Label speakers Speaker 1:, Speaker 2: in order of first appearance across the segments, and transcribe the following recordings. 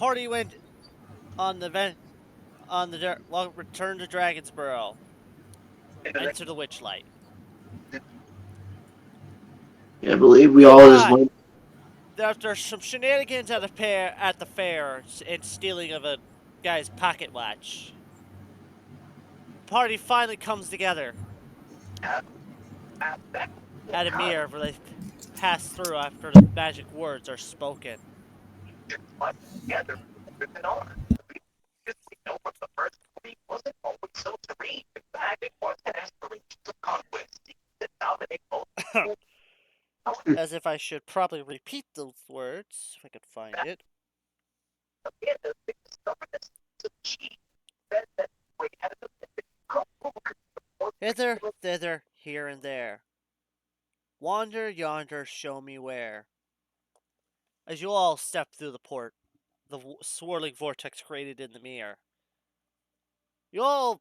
Speaker 1: party went on the return to Dragon's Burrow. Enter the witchlight.
Speaker 2: I believe we all just
Speaker 1: Nearby,
Speaker 2: went.
Speaker 1: after some shenanigans at the fair and stealing of a guy's pocket watch, the party finally comes together at a mirror where they pass through after the magic words are spoken. As if I should probably repeat those words, if I could find it. Hither, thither, here and there. Wander yonder, show me where. As you all step through the swirling vortex created in the mirror, you all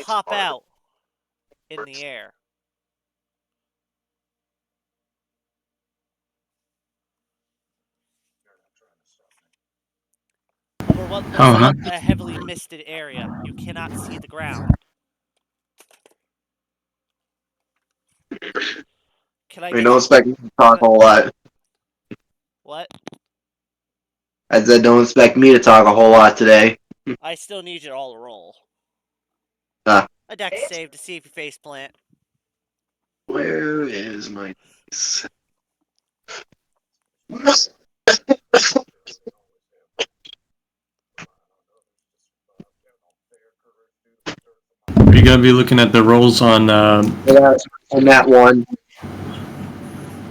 Speaker 1: pop out in the air. Over what looks like a heavily misted area, you cannot see the ground. Can I
Speaker 2: We
Speaker 1: get
Speaker 2: don't expect me to talk a whole lot.
Speaker 1: what?
Speaker 2: I said don't expect me to talk a whole lot today.
Speaker 1: I still need you all to roll.
Speaker 2: Ah.
Speaker 1: A dex save to see if you face plant.
Speaker 2: Where is my...
Speaker 3: Are you gonna be looking at the rolls on?
Speaker 2: Yeah, on that one.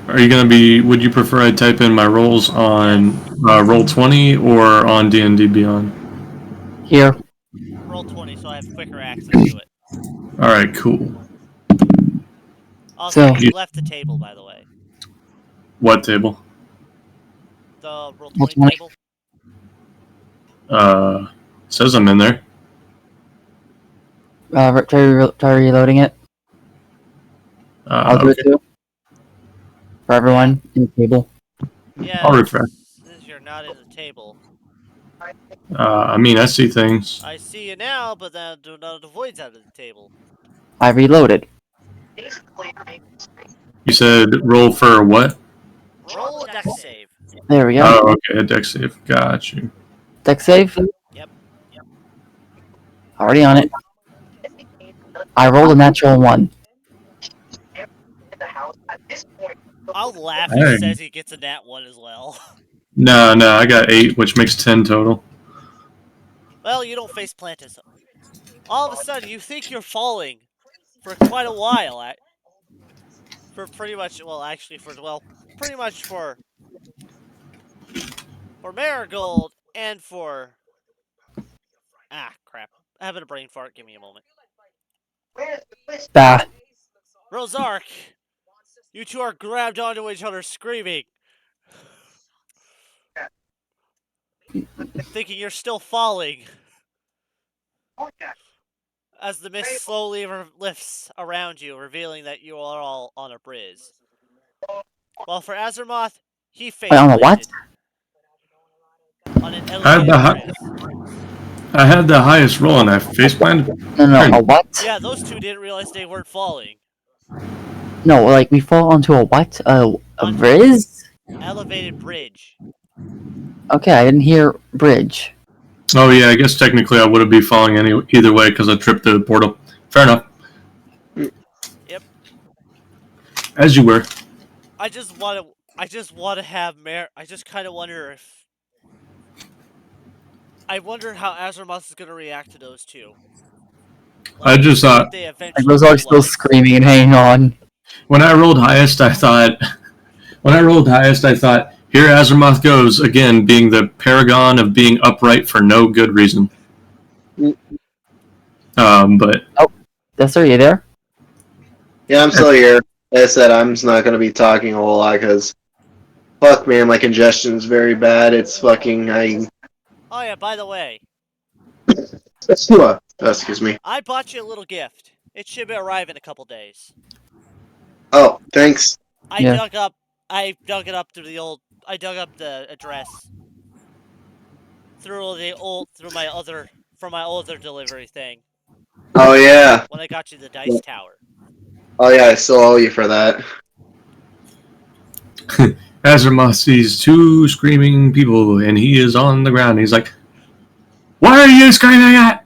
Speaker 3: Are you gonna be? Would you prefer I type in my rolls on Roll20 or on D&D Beyond?
Speaker 4: Here.
Speaker 1: Roll 20 so I have quicker access to it.
Speaker 3: All right, cool.
Speaker 1: Also,
Speaker 4: So-
Speaker 1: you left the table, by the way.
Speaker 3: What table?
Speaker 1: The roll 20
Speaker 4: Roll 20.
Speaker 1: table.
Speaker 3: Says I'm in there.
Speaker 4: Try reloading it. I'll do
Speaker 3: Okay.
Speaker 4: it too. For everyone in the table.
Speaker 1: Yeah,
Speaker 3: I'll refresh.
Speaker 1: since you're not in the table.
Speaker 3: I mean, I see things.
Speaker 1: I see you now, but then none of the void's out of the table.
Speaker 4: I reloaded.
Speaker 3: You said roll for what?
Speaker 1: Roll a dex save.
Speaker 4: There we go.
Speaker 3: Oh, okay, a dex save. Got you.
Speaker 4: Dex save.
Speaker 1: Yep.
Speaker 4: Already on it. I rolled a natural 1.
Speaker 1: I'll laugh
Speaker 3: Hey.
Speaker 1: he says he gets a nat 1 as well.
Speaker 3: No, I got 8, which makes 10 total.
Speaker 1: Well, you don't face plant it. All of a sudden, you think you're falling for quite a while. For pretty much, well, actually, pretty much for Marigold and for... Ah, crap. I'm having a brain fart. Give me a moment.
Speaker 4: Bah.
Speaker 1: Rosark, you two are grabbed onto each other screaming. Thinking you're still falling. As the mist slowly lifts around you, revealing that you are all on a bridge. While for Azeroth, he faced
Speaker 4: on a what?
Speaker 1: on an elevated bridge.
Speaker 3: I had the highest roll and I face planted.
Speaker 4: No, a what?
Speaker 1: Yeah, those two didn't realize they weren't falling.
Speaker 4: No, like we fall onto a what? A bridge?
Speaker 1: Elevated bridge.
Speaker 4: Okay, I didn't hear bridge.
Speaker 3: Oh yeah, I guess technically I wouldn't be falling either way because I tripped the portal. Fair enough.
Speaker 1: Yep.
Speaker 3: As you were.
Speaker 1: I just want to have I just kind of wonder if... I wonder how Azeroth is going to react to those two.
Speaker 3: I just thought...
Speaker 1: They
Speaker 4: Like,
Speaker 1: eventually
Speaker 4: those are still screaming and hanging on.
Speaker 3: When I rolled highest, I thought... Here Azeroth goes, again, being the paragon of being upright for no good reason. But...
Speaker 4: Oh, Dester, you there?
Speaker 2: Yeah, I'm still here. Like I said, I'm just not going to be talking a whole lot because... Fuck, man, my congestion's very bad. It's fucking...
Speaker 1: Oh yeah, by the way.
Speaker 2: Excuse me.
Speaker 1: I bought you a little gift. It should arrive in a couple days.
Speaker 2: Oh, thanks.
Speaker 1: I dug it up through the old... I dug up the address. through my other from my other delivery thing
Speaker 2: Oh yeah.
Speaker 1: when I got you the dice tower.
Speaker 2: Oh yeah, I still owe you for that.
Speaker 3: Azeroth sees two screaming people, and he is on the ground. He's like, "What are you screaming at?"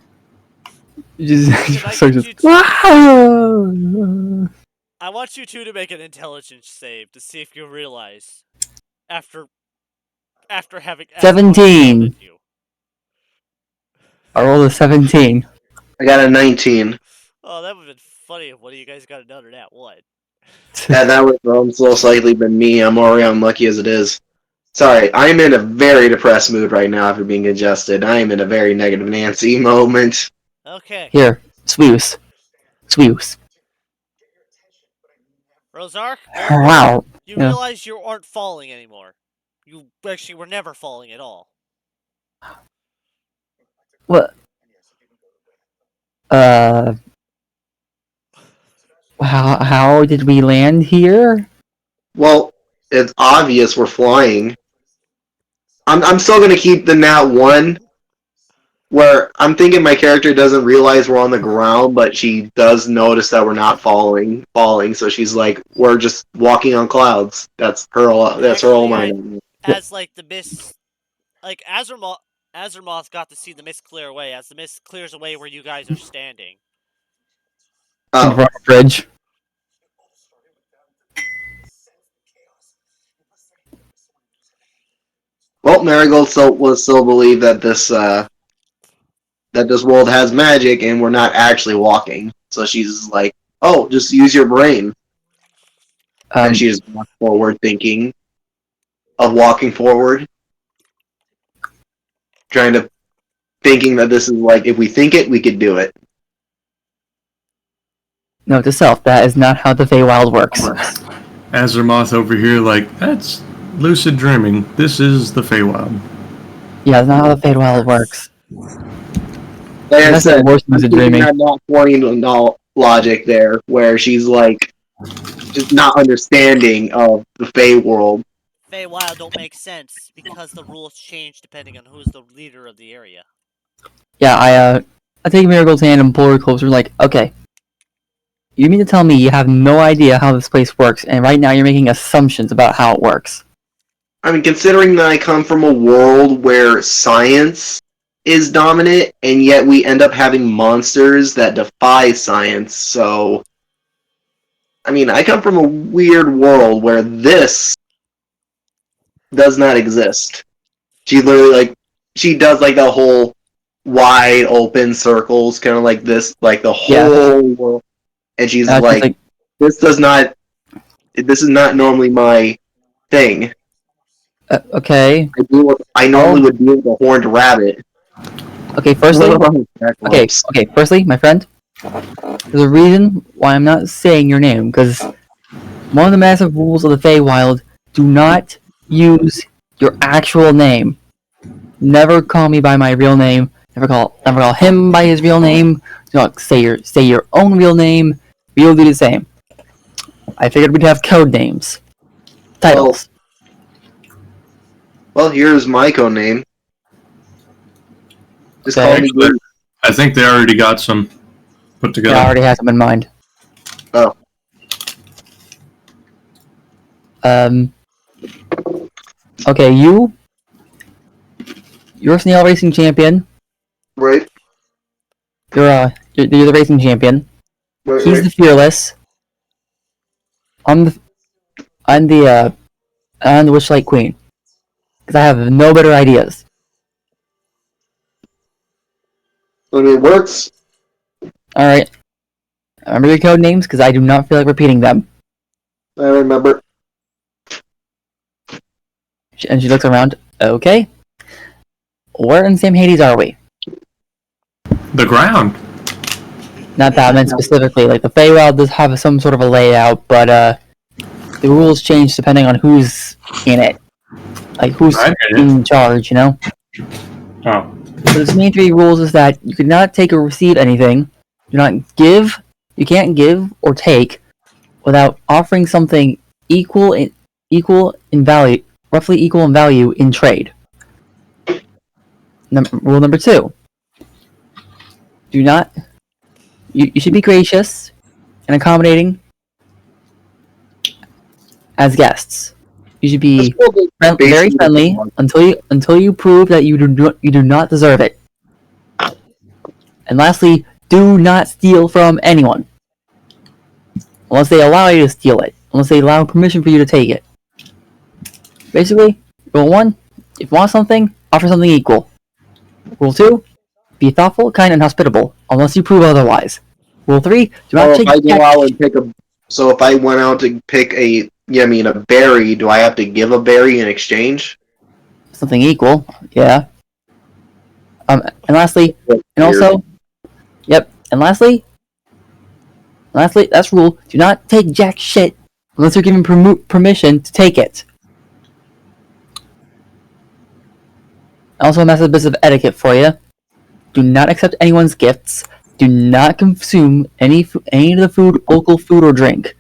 Speaker 1: Can I
Speaker 4: So
Speaker 1: get
Speaker 4: just,
Speaker 1: you
Speaker 4: "Wow!"
Speaker 1: I want you two to make an intelligence save to see if you realize after having Azeroth
Speaker 4: 17.
Speaker 1: yelled at you.
Speaker 4: I rolled a 17.
Speaker 2: I got a 19.
Speaker 1: Oh, that would have been funny if one of you guys got another nat one.
Speaker 2: Yeah, that would have most likely been me. I'm already unlucky as it is. Sorry, I'm in a very depressed mood right now after being congested. I am in a very negative Nancy moment.
Speaker 1: Okay.
Speaker 4: Here, Sweeps. Sweeps.
Speaker 1: Rosark,
Speaker 4: Wow.
Speaker 1: you
Speaker 4: Yeah.
Speaker 1: realize you aren't falling anymore. You actually were never falling at all.
Speaker 4: What? How did we land here?
Speaker 2: Well, it's obvious we're flying. I'm still gonna keep the nat 1, where I'm thinking my character doesn't realize we're on the ground, but she does notice that we're not falling, so she's like, we're just walking on clouds. That's her whole mind.
Speaker 1: As like the mist, like Azermoth got to see the mist clear away. As the mist clears away where you guys are standing.
Speaker 4: In
Speaker 2: Oh,
Speaker 4: front of the bridge.
Speaker 2: well, Marigold will still believe that this world has magic and we're not actually walking. So she's like, "Oh, just use your brain." And she just walks forward, thinking of walking forward, thinking that this is like, if we think it, we could do it.
Speaker 4: Note to self, that is not how the Feywild works.
Speaker 3: Azeroth over here, like, that's lucid dreaming. This is the Feywild.
Speaker 4: Yeah, that's not how the Feywild works.
Speaker 2: Like I
Speaker 4: That's
Speaker 2: said,
Speaker 4: the worst
Speaker 2: I'm
Speaker 4: lucid
Speaker 2: thinking
Speaker 4: dreaming.
Speaker 2: that not pointing no logic there, where she's like, just not understanding of the Fey world.
Speaker 1: Feywild don't make sense because the rules change depending on who's the leader of the area.
Speaker 4: Yeah, I take Marigold's hand and pull her closer, like, okay. You mean to tell me you have no idea how this place works, and right now you're making assumptions about how it works?
Speaker 2: I mean, considering that I come from a world where science is dominant, and yet we end up having monsters that defy science, so... I mean, I come from a weird world where this does not exist. She literally, she does, the whole wide open circles, kind of like this, the whole world. And she's like, this is not normally my thing.
Speaker 4: Okay.
Speaker 2: I normally would deal with a horned rabbit.
Speaker 4: Okay, firstly, my friend, there's a reason why I'm not saying your name, because one of the massive rules of the Feywild, do not use your actual name. Never call me by my real name. Never call him by his real name. Do not say your own real name. We'll do the same. I figured we'd have code names. Titles.
Speaker 2: Well, here's my code name. Just call me Groot.
Speaker 3: I think they already got some put together.
Speaker 4: Yeah, I already have them in mind.
Speaker 2: Oh.
Speaker 4: Okay, you're a snail racing champion.
Speaker 2: Right.
Speaker 4: You're the racing champion.
Speaker 2: Right,
Speaker 4: He's the fearless. I'm the witchlight queen. Because I have no better ideas.
Speaker 2: I mean, it works.
Speaker 4: Alright. Remember your code names, because I do not feel like repeating them.
Speaker 2: I remember.
Speaker 4: And she looks around. Okay. Where in Sam Hades are we?
Speaker 3: The ground.
Speaker 4: Not that I meant specifically. Like, the Feywild does have some sort of a layout, but, the rules change depending on who's in it. Like, who's in charge, you know?
Speaker 3: Oh.
Speaker 4: So the main three rules is that you cannot take or receive anything. You can't give or take without offering something roughly equal in value in trade. Rule number 2. Do not. You should be gracious and accommodating as guests. You should be very friendly until you prove that you do not deserve it. And lastly, do not steal from anyone unless they allow you to steal it. Unless they allow permission for you to take it. Basically, rule 1: if you want something, offer something equal. Rule 2: be thoughtful, kind, and hospitable, unless you prove otherwise. Rule 3: do not take.
Speaker 2: So if I went out to pick a berry, do I have to give a berry in exchange?
Speaker 4: Something equal, yeah. And lastly, and also, yep. And lastly, that's rule: do not take jack shit unless you're given permission to take it. Also, a massive bit of etiquette for you: do not accept anyone's gifts. Do not consume any of the food, local food or drink.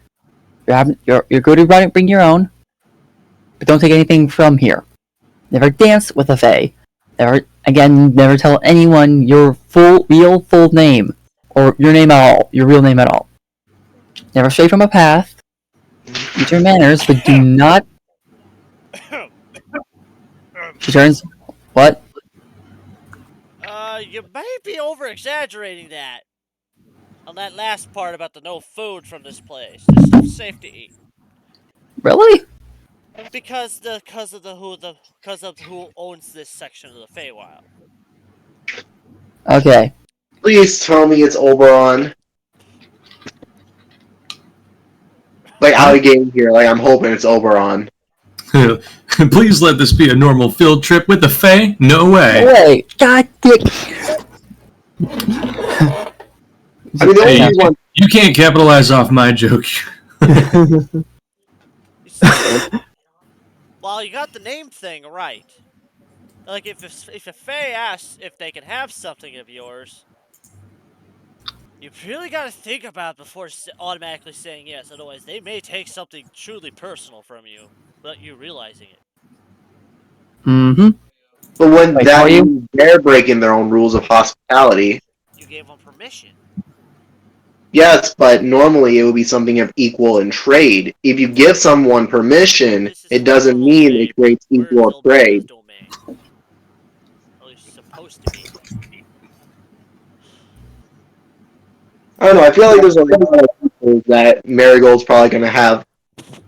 Speaker 4: You're good to bring your own, but don't take anything from here. Never dance with a fae. Never tell anyone your real full name, or your name at all, your real name at all. Never stray from a path. Use your manners, but do not. She turns. What?
Speaker 1: You may be over-exaggerating that. On that last part about the no food from this place. This stuff's safe to eat.
Speaker 4: Really?
Speaker 1: Because of who owns this section of the Feywild.
Speaker 4: Okay.
Speaker 2: Please tell me it's Oberon. Like out of game here, like I'm hoping it's Oberon.
Speaker 3: Please let this be a normal field trip with the Fae? No way.
Speaker 4: Wait, god damn.
Speaker 2: I mean, the only one.
Speaker 3: You can't capitalize off my joke.
Speaker 1: Well, you got the name thing right. Like, if a Fae asks if they can have something of yours, you really got to think about it before automatically saying yes. Otherwise, they may take something truly personal from you without you realizing it.
Speaker 4: Mm-hmm.
Speaker 2: But when they're breaking their own rules of hospitality.
Speaker 1: You gave them permission.
Speaker 2: Yes, but normally it would be something of equal in trade. If you give someone permission, it doesn't mean it creates equal trade.
Speaker 1: At least it's supposed to be.
Speaker 2: I don't know, I feel like there's a lot of people that Marigold's probably going to have.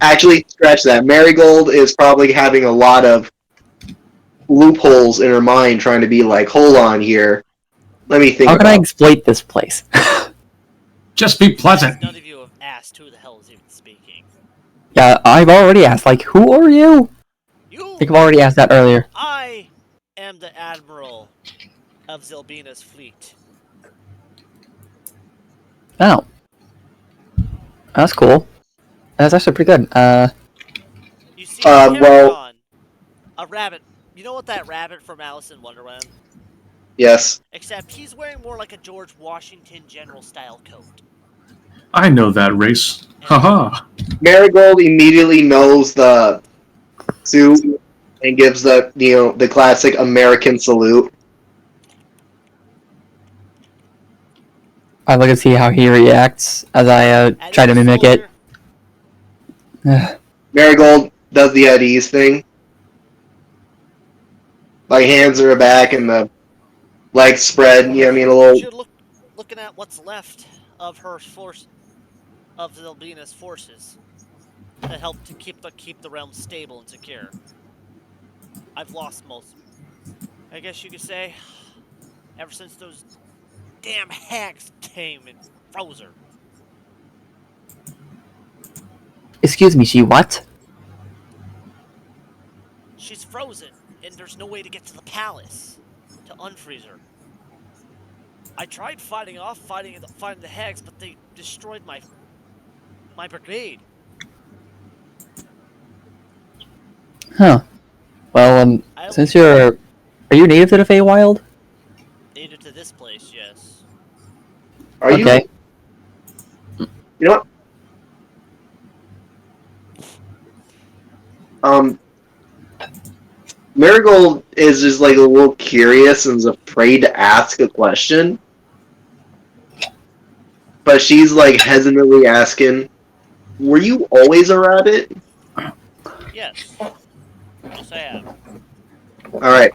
Speaker 2: Actually, scratch that. Marigold is probably having a lot of loopholes in her mind trying to be like, hold on here. Let me think
Speaker 4: How can I exploit this place?
Speaker 3: Just be pleasant.
Speaker 1: None of you have asked who the hell is even speaking.
Speaker 4: Yeah, I've already asked, like, who are you? I think I've already asked that earlier.
Speaker 1: I am the admiral of Zelbina's fleet.
Speaker 4: Oh. That's cool. That's actually pretty good.
Speaker 1: You see, a rabbit. You know what that rabbit from Alice in Wonderland?
Speaker 2: Yes.
Speaker 1: Except he's wearing more like a George Washington general style coat.
Speaker 3: I know that race. Haha.
Speaker 2: Marigold immediately knows the suit and gives the classic American salute.
Speaker 4: I look and see how he reacts as I try to mimic it.
Speaker 2: Marigold does the at ease thing. Like hands are back and the legs spread. You know what I mean? A little.
Speaker 1: You're looking at what's left of her force, of Zelbina's forces, that help to keep the realm stable and secure. I've lost most. I guess you could say, ever since those damn hags came and froze her.
Speaker 4: Excuse me, she what?
Speaker 1: She's frozen, and there's no way to get to the palace to unfreeze her. I tried fighting the hags, but they destroyed my brigade.
Speaker 4: Huh. Well, since are you native to the Feywild?
Speaker 1: Native to this place, yes.
Speaker 2: Are you?
Speaker 4: Okay.
Speaker 2: You know what? Marigold is just like a little curious and is afraid to ask a question. But she's like hesitantly asking, "Were you always a rabbit?"
Speaker 1: Yes. Yes, I am.
Speaker 2: Alright.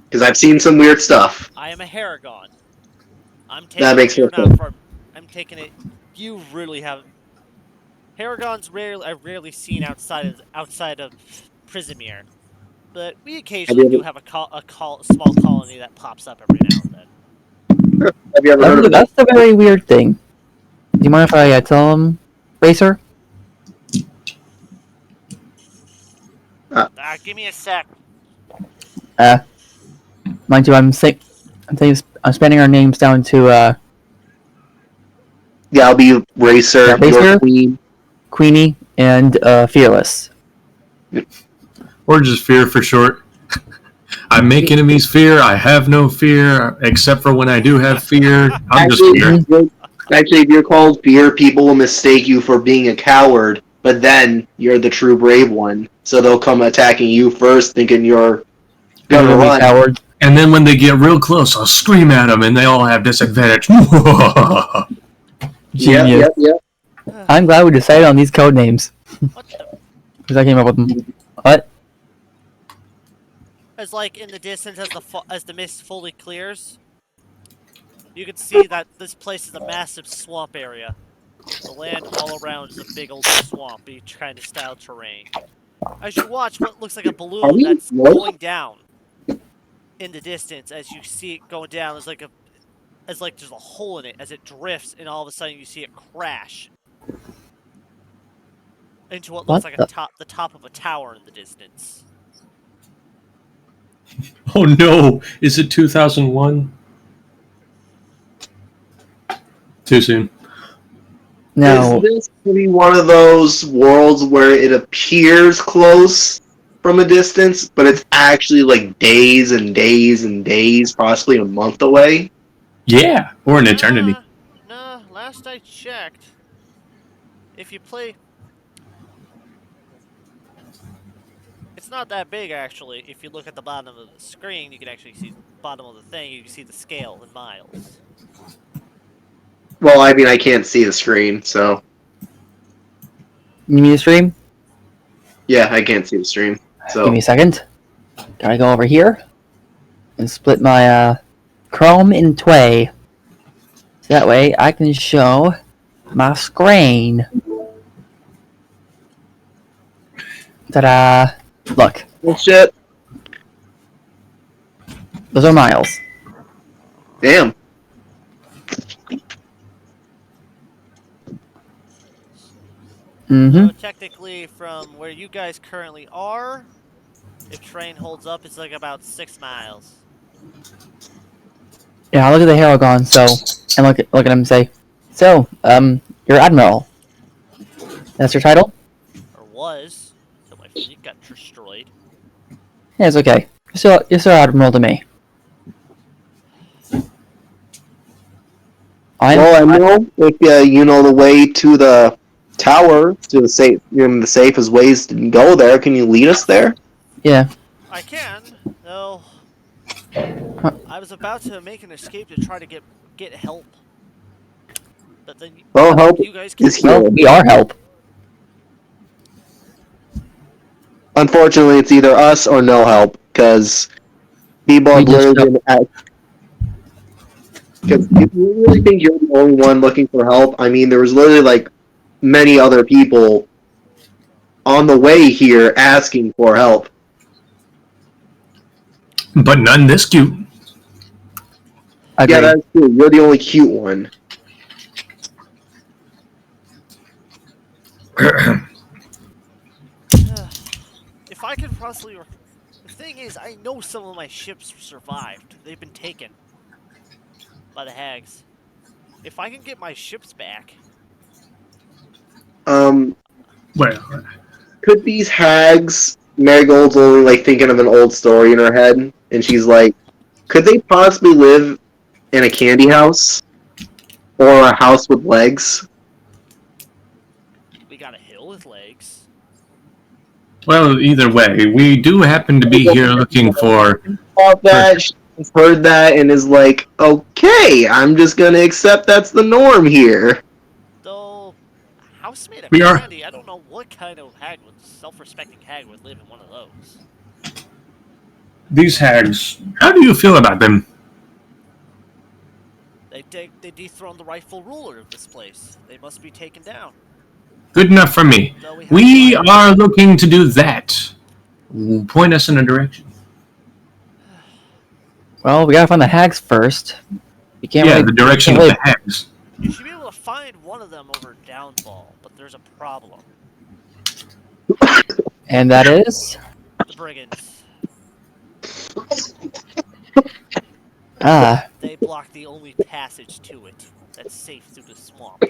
Speaker 2: Because I've seen some weird stuff.
Speaker 1: I am a Haragon. I'm taking
Speaker 2: That makes
Speaker 1: you're
Speaker 2: no sense.
Speaker 1: not from. I'm taking it. You really haven't. Haragons I've rarely seen outside of Prismir, but we occasionally do have a small colony that pops up every now and then.
Speaker 2: Have you ever heard of it?
Speaker 4: That's a very weird thing. Do you mind if I tell him, Racer?
Speaker 1: Give me a sec.
Speaker 4: Mind you, I'm spanning our names down to
Speaker 2: Yeah, I'll be Racer,
Speaker 4: Yeah, Racer.
Speaker 2: your queen.
Speaker 4: Queenie and Fearless.
Speaker 3: Or just fear for short. I make enemies fear. I have no fear, except for when I do have fear. I'm just fear.
Speaker 2: Actually, if you're called Fear, people will mistake you for being a coward, but then you're the true brave one. So they'll come attacking you first, thinking you're gonna run.
Speaker 4: Coward.
Speaker 3: And then when they get real close, I'll scream at them, and they all have disadvantage.
Speaker 4: Genius.
Speaker 2: Yep.
Speaker 4: I'm glad we decided on these code names.
Speaker 1: What the?
Speaker 4: Because I came up with them. What?
Speaker 1: As like in the distance, as the mist fully clears, you can see that this place is a massive swamp area. The land all around is a big old swampy kind of style terrain. As you watch what looks like a balloon that's going down in the distance, as you see it going down, there's like there's a hole in it as it drifts, and all of a sudden you see it crash into what looks like the top of a tower in the distance.
Speaker 3: Oh no! Is it 2001? Too soon.
Speaker 4: No.
Speaker 2: Is this to be one of those worlds where it appears close from a distance, but it's actually like days and days and days, possibly a month away?
Speaker 3: Yeah, or an eternity.
Speaker 1: Nah, last I checked, if you play... It's not that big, actually. If you look at the bottom of the screen, you can actually see the bottom of the thing. You can see the scale in miles.
Speaker 2: Well, I mean, I can't see the screen, so...
Speaker 4: You mean the stream?
Speaker 2: Yeah, I can't see the stream, so...
Speaker 4: Give me a second. Gotta go over here and split my Chrome in tway. So that way I can show my screen. Ta-da! Look,
Speaker 2: Well, shit.
Speaker 4: those are miles.
Speaker 2: Damn.
Speaker 4: Mm-hmm.
Speaker 1: So technically, from where you guys currently are, if train holds up, it's like about 6 miles.
Speaker 4: Yeah, look at the Haragon, and look at him say, "So, you're Admiral. That's your title?"
Speaker 1: Or was, until my fleet got destroyed.
Speaker 4: Yeah, it's okay. You're still Admiral to me.
Speaker 2: Well, Admiral, if you know the way to the tower, to the safe, the safest ways to go there, can you lead us there?
Speaker 4: Yeah.
Speaker 1: I can, though. I was about to make an escape to try to get help. But then
Speaker 2: Well, help
Speaker 1: you guys can...
Speaker 2: is here.
Speaker 4: Well, we are help.
Speaker 2: Unfortunately, it's either us or no help, because people have literally been at... Because if you really think you're the only one looking for help, I mean, there was literally, like, many other people on the way here asking for help.
Speaker 3: But none this cute.
Speaker 4: Agreed.
Speaker 2: Yeah, that's true. You're the only cute one.
Speaker 1: If I could possibly... The thing is, I know some of my ships survived. They've been taken by the hags. If I can get my ships back...
Speaker 3: Well,
Speaker 2: Could these hags... Marigold's only, like, thinking of an old story in her head, and she's like, could they possibly live in a candy house? Or a house with legs?
Speaker 1: We got a hill with legs.
Speaker 3: Well, either way, we do happen to be here looking for.
Speaker 2: Off that, she's heard that and is like, okay, I'm just gonna accept that's the norm here.
Speaker 1: Though, housemaid of
Speaker 3: We are.
Speaker 1: candy, I don't know what kind of hag would, self-respecting hag would live in one of those.
Speaker 3: These hags. How do you feel about them?
Speaker 1: They dethroned the rightful ruler of this place. They must be taken down.
Speaker 3: Good enough for me.
Speaker 1: Though we have
Speaker 3: We
Speaker 1: to find
Speaker 3: are looking to do that. Point us in a direction.
Speaker 4: Well, we gotta find the hags first. We can't
Speaker 3: Yeah,
Speaker 4: really.
Speaker 3: the direction of the hags.
Speaker 1: You should be able to find one of them over Downfall, but there's a problem.
Speaker 4: And that is.
Speaker 1: The brigands.
Speaker 4: Ah,
Speaker 1: They block the only passage to it that's safe through the swamp.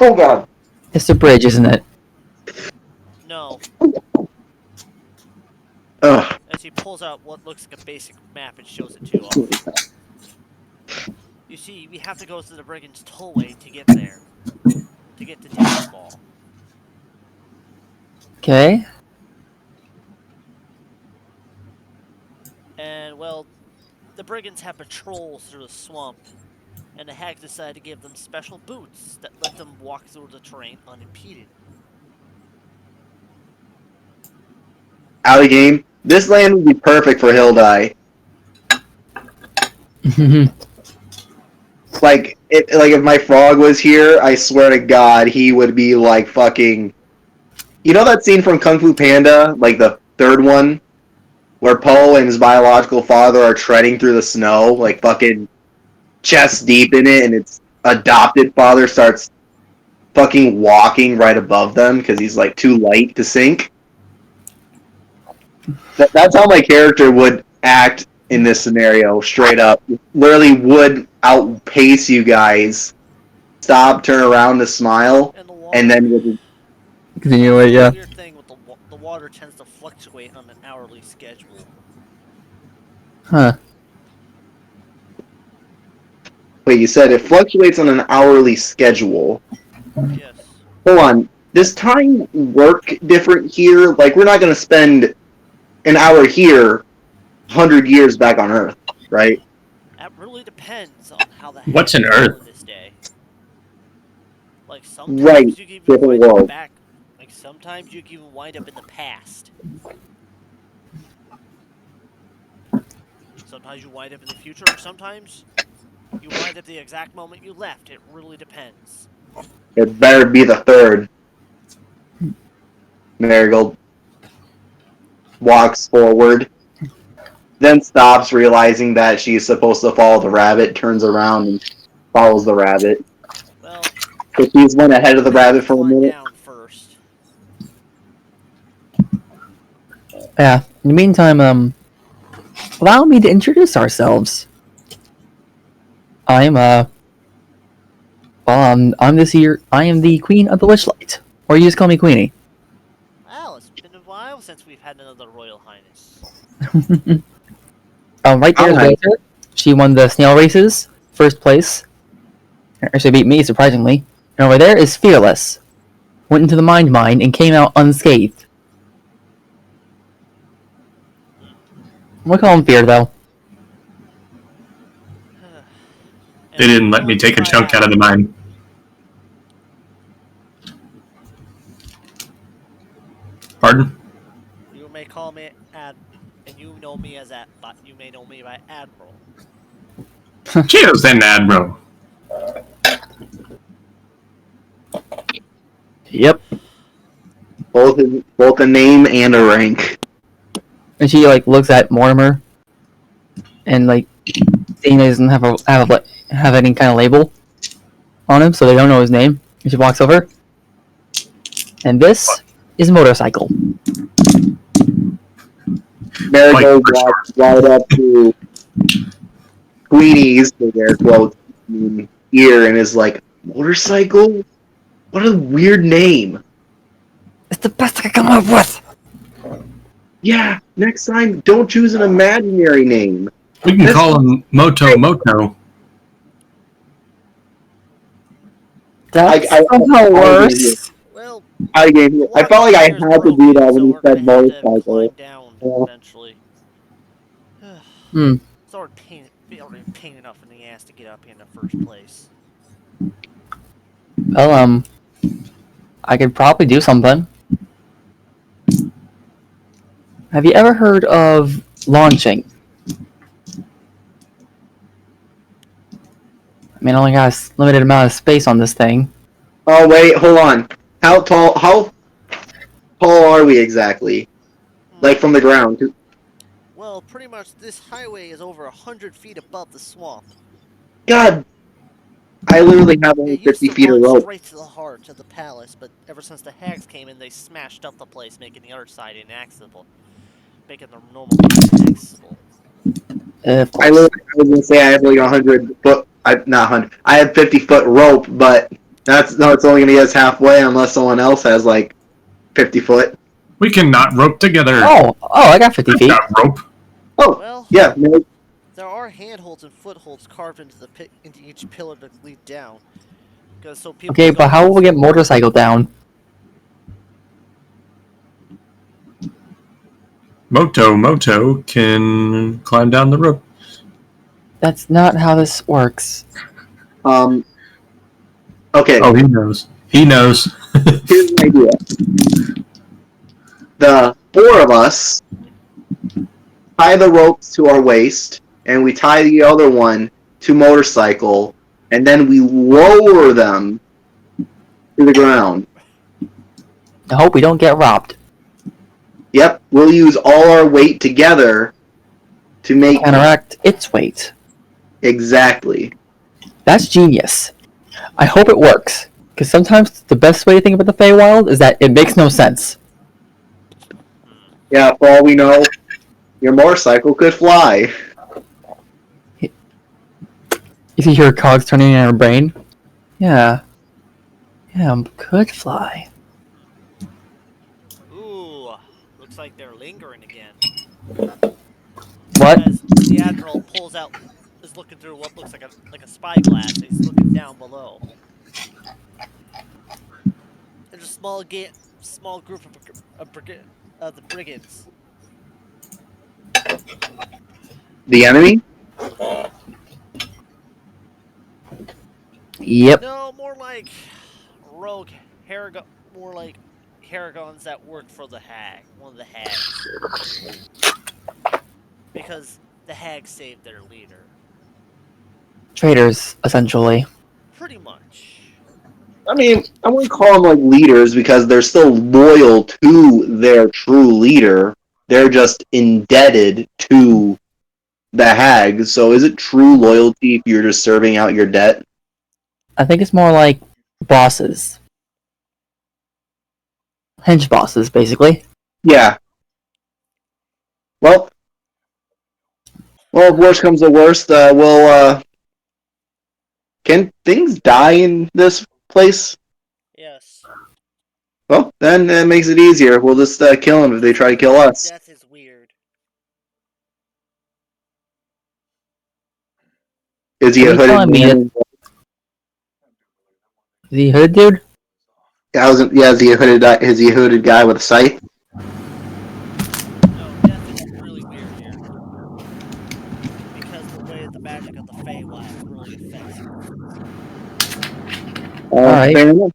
Speaker 2: Oh god.
Speaker 4: it's the bridge, isn't it?
Speaker 1: No,
Speaker 2: Ugh.
Speaker 1: as he pulls out what looks like a basic map and shows it to you. You see, we have to go through the brigands' tollway to get there. To get to Downfall.
Speaker 4: Okay.
Speaker 1: And, well, the brigands have patrols through the swamp, and the hags decided to give them special boots that let them walk through the terrain unimpeded.
Speaker 2: Out of game. This land would be perfect for Hildai. Like if my frog was here, I swear to God, he would be like fucking. You know that scene from Kung Fu Panda, like the third one, where Po and his biological father are treading through the snow, like fucking chest deep in it, and its adopted father starts fucking walking right above them because he's like too light to sink. That's how my character would act in this scenario, straight up. Literally would outpace you guys, stop, turn around to smile,
Speaker 1: And the water,
Speaker 2: and then would
Speaker 4: Continue it, yeah.
Speaker 1: the weird thing with the water tends to fluctuate on an hourly schedule.
Speaker 4: Huh.
Speaker 2: wait, you said it fluctuates on an hourly schedule.
Speaker 1: Yes.
Speaker 2: Hold on. Does time work different here? Like, we're not going to spend an hour here 100 years back on Earth, right?
Speaker 1: That really depends on how the
Speaker 3: What's
Speaker 1: hags
Speaker 3: an
Speaker 1: feel
Speaker 3: Earth?
Speaker 1: this day. Like sometimes
Speaker 2: Right,
Speaker 1: you can even
Speaker 2: different
Speaker 1: wind up
Speaker 2: world.
Speaker 1: back. Like sometimes you can even wind up in the past. Sometimes you wind up in the future, or sometimes you wind up the exact moment you left. It really depends.
Speaker 2: It better be the third. Marigold walks forward, then stops, realizing that she's supposed to follow the rabbit, turns around and follows the rabbit.
Speaker 1: Well,
Speaker 2: But she's went ahead of the
Speaker 1: we have
Speaker 2: rabbit
Speaker 1: to
Speaker 2: for a
Speaker 1: find
Speaker 2: minute.
Speaker 1: down first.
Speaker 4: Yeah. In the meantime, allow me to introduce ourselves. I'm this year. I am the Queen of the Witchlight, or you just call me Queenie.
Speaker 1: Well, it's been a while since we've had another Royal Highness.
Speaker 4: Right there is
Speaker 2: Alright.
Speaker 4: Winter. She won the snail races, first place. Actually beat me, surprisingly. And over there is Fearless. Went into the mind mine and came out unscathed. I'm gonna call him Fear, though.
Speaker 3: They didn't let me take a chunk out of the mine. Pardon?
Speaker 1: You may call me Ad, and you know me as that, but you may know me by Admiral.
Speaker 3: Cheers then, Admiral.
Speaker 4: Yep.
Speaker 2: Both a name and a rank.
Speaker 4: And she like looks at Mortimer, and like seeing he doesn't have any kind of label on him, so they don't know his name. And she walks over, and this is Motorcycle.
Speaker 2: Marigold walks right up to Queenie's, with air quotes, ear and is like, Motorcycle? What a weird name.
Speaker 4: It's the best I can come up with.
Speaker 2: Yeah, next time, don't choose an imaginary name.
Speaker 3: We can call him Moto Moto.
Speaker 4: That's
Speaker 2: I-
Speaker 4: somehow worse.
Speaker 1: Well,
Speaker 2: I felt like I had to do that when
Speaker 1: so
Speaker 2: you
Speaker 1: we're
Speaker 2: said
Speaker 1: gonna have to
Speaker 2: motorcycle.
Speaker 1: climb down
Speaker 2: Yeah.
Speaker 1: eventually.
Speaker 4: Hmm.
Speaker 1: It's already pain enough in the ass to get up here in the first place.
Speaker 4: Well, I could probably do something. Have you ever heard of launching? I mean, I only got a limited amount of space on this thing.
Speaker 2: Oh wait, hold on. How tall are we exactly? Like from the ground?
Speaker 1: Well, pretty much this highway is over 100 feet above the swamp.
Speaker 2: God, I literally have only
Speaker 1: It used
Speaker 2: 50
Speaker 1: to
Speaker 2: feet of
Speaker 1: run
Speaker 2: rope.
Speaker 1: straight to the heart of the palace, but ever since the hags came in, they smashed up the place, making the other side inaccessible. Making the normal road inaccessible.
Speaker 4: Of
Speaker 2: I
Speaker 4: course.
Speaker 2: literally, I was gonna say I have like 100 foot. Not 100. I have 50-foot rope, but it's only gonna get us halfway unless someone else has like 50 foot.
Speaker 3: We cannot rope together.
Speaker 4: Oh, I got 50
Speaker 3: I've
Speaker 4: feet.
Speaker 3: got rope.
Speaker 2: Oh,
Speaker 1: Well,
Speaker 2: yeah. No,
Speaker 1: there are handholds and footholds carved into each pillar to lead down. Because so people
Speaker 4: Okay,
Speaker 1: can go
Speaker 4: but how will we get
Speaker 1: easily.
Speaker 4: motorcycle down?
Speaker 3: Moto can climb down the rope.
Speaker 4: That's not how this works.
Speaker 2: Okay.
Speaker 3: Oh, he knows. He knows.
Speaker 2: Here's an idea. The four of us tie the ropes to our waist, and we tie the other one to motorcycle, and then we lower them to the ground.
Speaker 4: I hope we don't get robbed.
Speaker 2: Yep, we'll use all our weight together to make
Speaker 4: Counteract its weight.
Speaker 2: exactly.
Speaker 4: That's genius. I hope it works. Because sometimes the best way to think about the Feywild is that it makes no sense.
Speaker 2: Yeah, for all we know, your motorcycle could fly.
Speaker 4: You see her cogs turning in her brain? Yeah. Yeah, could fly.
Speaker 1: Ooh, looks like they're lingering again.
Speaker 4: What?
Speaker 1: As the admiral is looking through what looks like a spyglass. He's looking down below. There's a small group of the brigands.
Speaker 2: The enemy?
Speaker 4: Yep.
Speaker 1: No, more like rogue Haragon. More like Haragons that work for one of the hags, because the hags saved their leader.
Speaker 4: Traitors, essentially.
Speaker 1: Pretty much.
Speaker 2: I mean, I wouldn't call them like leaders because they're still loyal to their true leader. They're just indebted to the hag. So is it true loyalty if you're just serving out your debt?
Speaker 4: I think it's more like bosses. Hench bosses, basically.
Speaker 2: Yeah. Well, if worst comes to worst, can things die in this place?
Speaker 1: Yes.
Speaker 2: Well, then that makes it easier. We'll just kill them if they try to kill us.
Speaker 1: Death is weird.
Speaker 2: Is he
Speaker 4: Are
Speaker 2: a
Speaker 4: you
Speaker 2: hooded
Speaker 4: telling me
Speaker 2: man?
Speaker 4: Is he a hooded dude?
Speaker 2: Is he a hooded guy with a scythe?
Speaker 1: No, death is really weird here. Because the way the magic of the Feywild really affects him.
Speaker 4: Alright.
Speaker 2: Fair enough.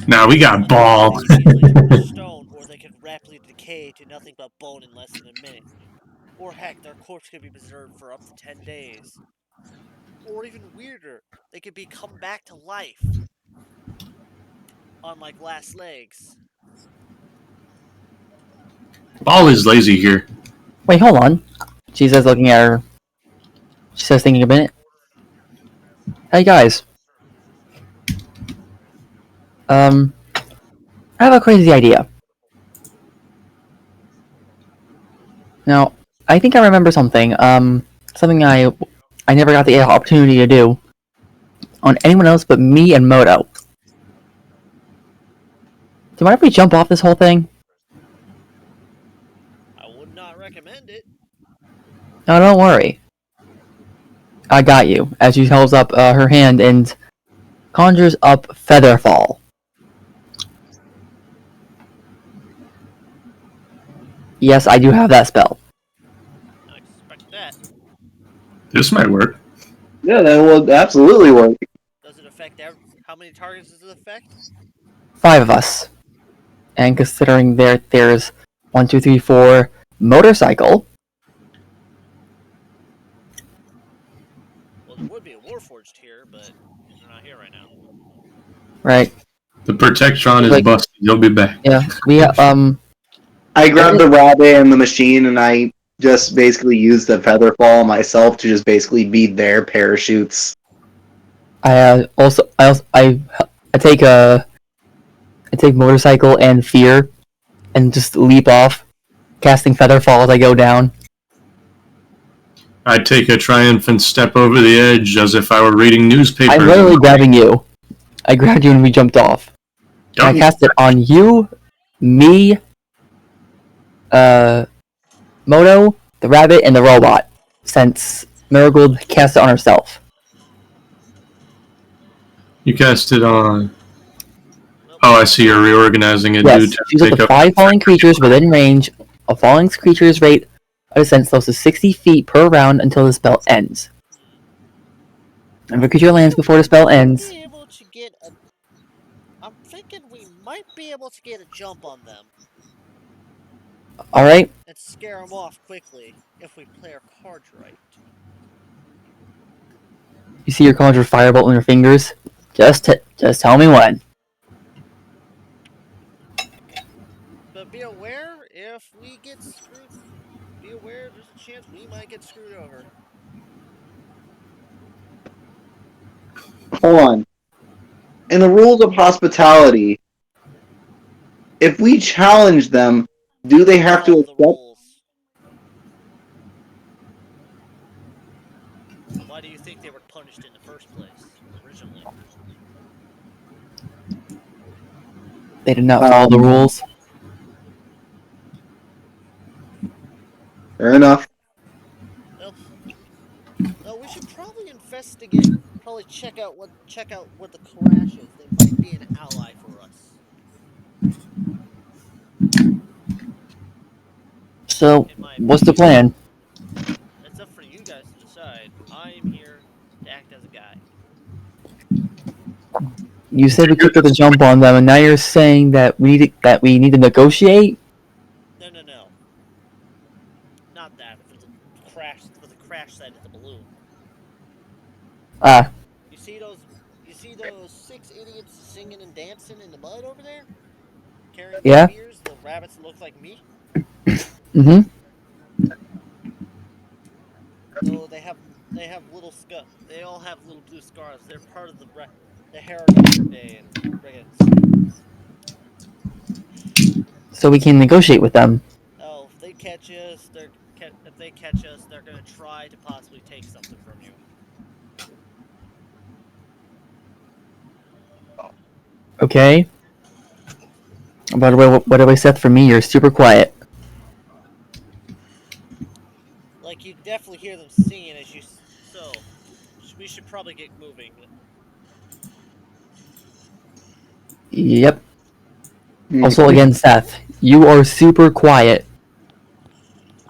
Speaker 3: Now we got ball.
Speaker 1: They can easily turn to stone, or they can rapidly decay to nothing but bone in less than a minute. Or heck, their corpse could be preserved for up to 10 days. Or even weirder, they could be come back to life. On like last legs.
Speaker 3: Ball is lazy here.
Speaker 4: Wait, hold on. She says, looking at her. She says, thinking a minute. Hey guys. I have a crazy idea. Now, I think I remember something. Something I never got the opportunity to do on anyone else but me and Moto. Do you mind if we jump off this whole thing?
Speaker 1: I would not recommend it.
Speaker 4: No, don't worry. I got you. As she holds up her hand and conjures up Featherfall. Yes, I do have that spell.
Speaker 1: I expect that.
Speaker 3: This might work.
Speaker 2: Yeah, that will absolutely work.
Speaker 1: Does it affect how many targets does it affect?
Speaker 4: 5 of us. And considering there's 1, 2, 3, 4 motorcycle.
Speaker 1: Well, there would be a Warforged here, but they're not here right now.
Speaker 4: Right.
Speaker 3: The Protectron is
Speaker 4: Like-
Speaker 3: busted. You'll be back.
Speaker 4: Yeah. We
Speaker 2: I grabbed the rabbit and the machine, and I just basically used the feather fall myself to just basically be their parachutes.
Speaker 4: I take motorcycle and fear, and just leap off, casting feather fall as I go down.
Speaker 3: I take a triumphant step over the edge as if I were reading newspapers.
Speaker 4: I'm literally grabbing you. I grabbed you and we jumped off. And I cast it on you, me, Moto, the rabbit, and the robot. Since Marigold cast it on herself.
Speaker 3: You cast it on. Oh, I see. You're reorganizing it.
Speaker 4: Yes, choose up to 5 falling creatures within range. A falling creature's rate of descent slows to 60 feet per round until the spell ends. If a creature lands before the spell ends,
Speaker 1: Be able to get a. I'm thinking we might be able to get a jump on them
Speaker 4: alright?
Speaker 1: and scare them off quickly if we play our cards right.
Speaker 4: You see your conjure firebolt on your fingers? Just tell me when.
Speaker 1: But be aware, if we get screwed, be aware there's a chance we might get screwed over.
Speaker 2: Hold on. In the rules of hospitality, if we challenge them, do they have to
Speaker 1: Follow the
Speaker 2: accept?
Speaker 1: rules. Why do you think they were punished in the first place, originally?
Speaker 4: They did not follow the rules.
Speaker 2: Fair enough.
Speaker 1: Well, we should probably investigate. Probably check out what the crash is. They might be an ally for us.
Speaker 4: So,
Speaker 1: In my
Speaker 4: what's the
Speaker 1: opinion.
Speaker 4: plan?
Speaker 1: It's up for you guys to decide. I am here to act as a guide.
Speaker 4: You said we took the jump on them, and now you're saying that we need to negotiate?
Speaker 1: No. Not that. For the crash side of the balloon.
Speaker 4: Ah,
Speaker 1: You see those 6 idiots singing and dancing in the mud over there? Carrying
Speaker 4: Yeah.
Speaker 1: spears, the rabbits that look like me?
Speaker 4: mm-hmm.
Speaker 1: So they have little they all have little blue scarves. They're part of the Heritage Day and brigands.
Speaker 4: So we can negotiate with them.
Speaker 1: Oh, if they catch us, they're gonna try to possibly take something from you.
Speaker 4: Okay. By the way, what do I set for me? You're super quiet.
Speaker 1: Like you definitely hear them singing as you. So we should probably get moving.
Speaker 4: Yep. Also, again, Seth, you are super quiet.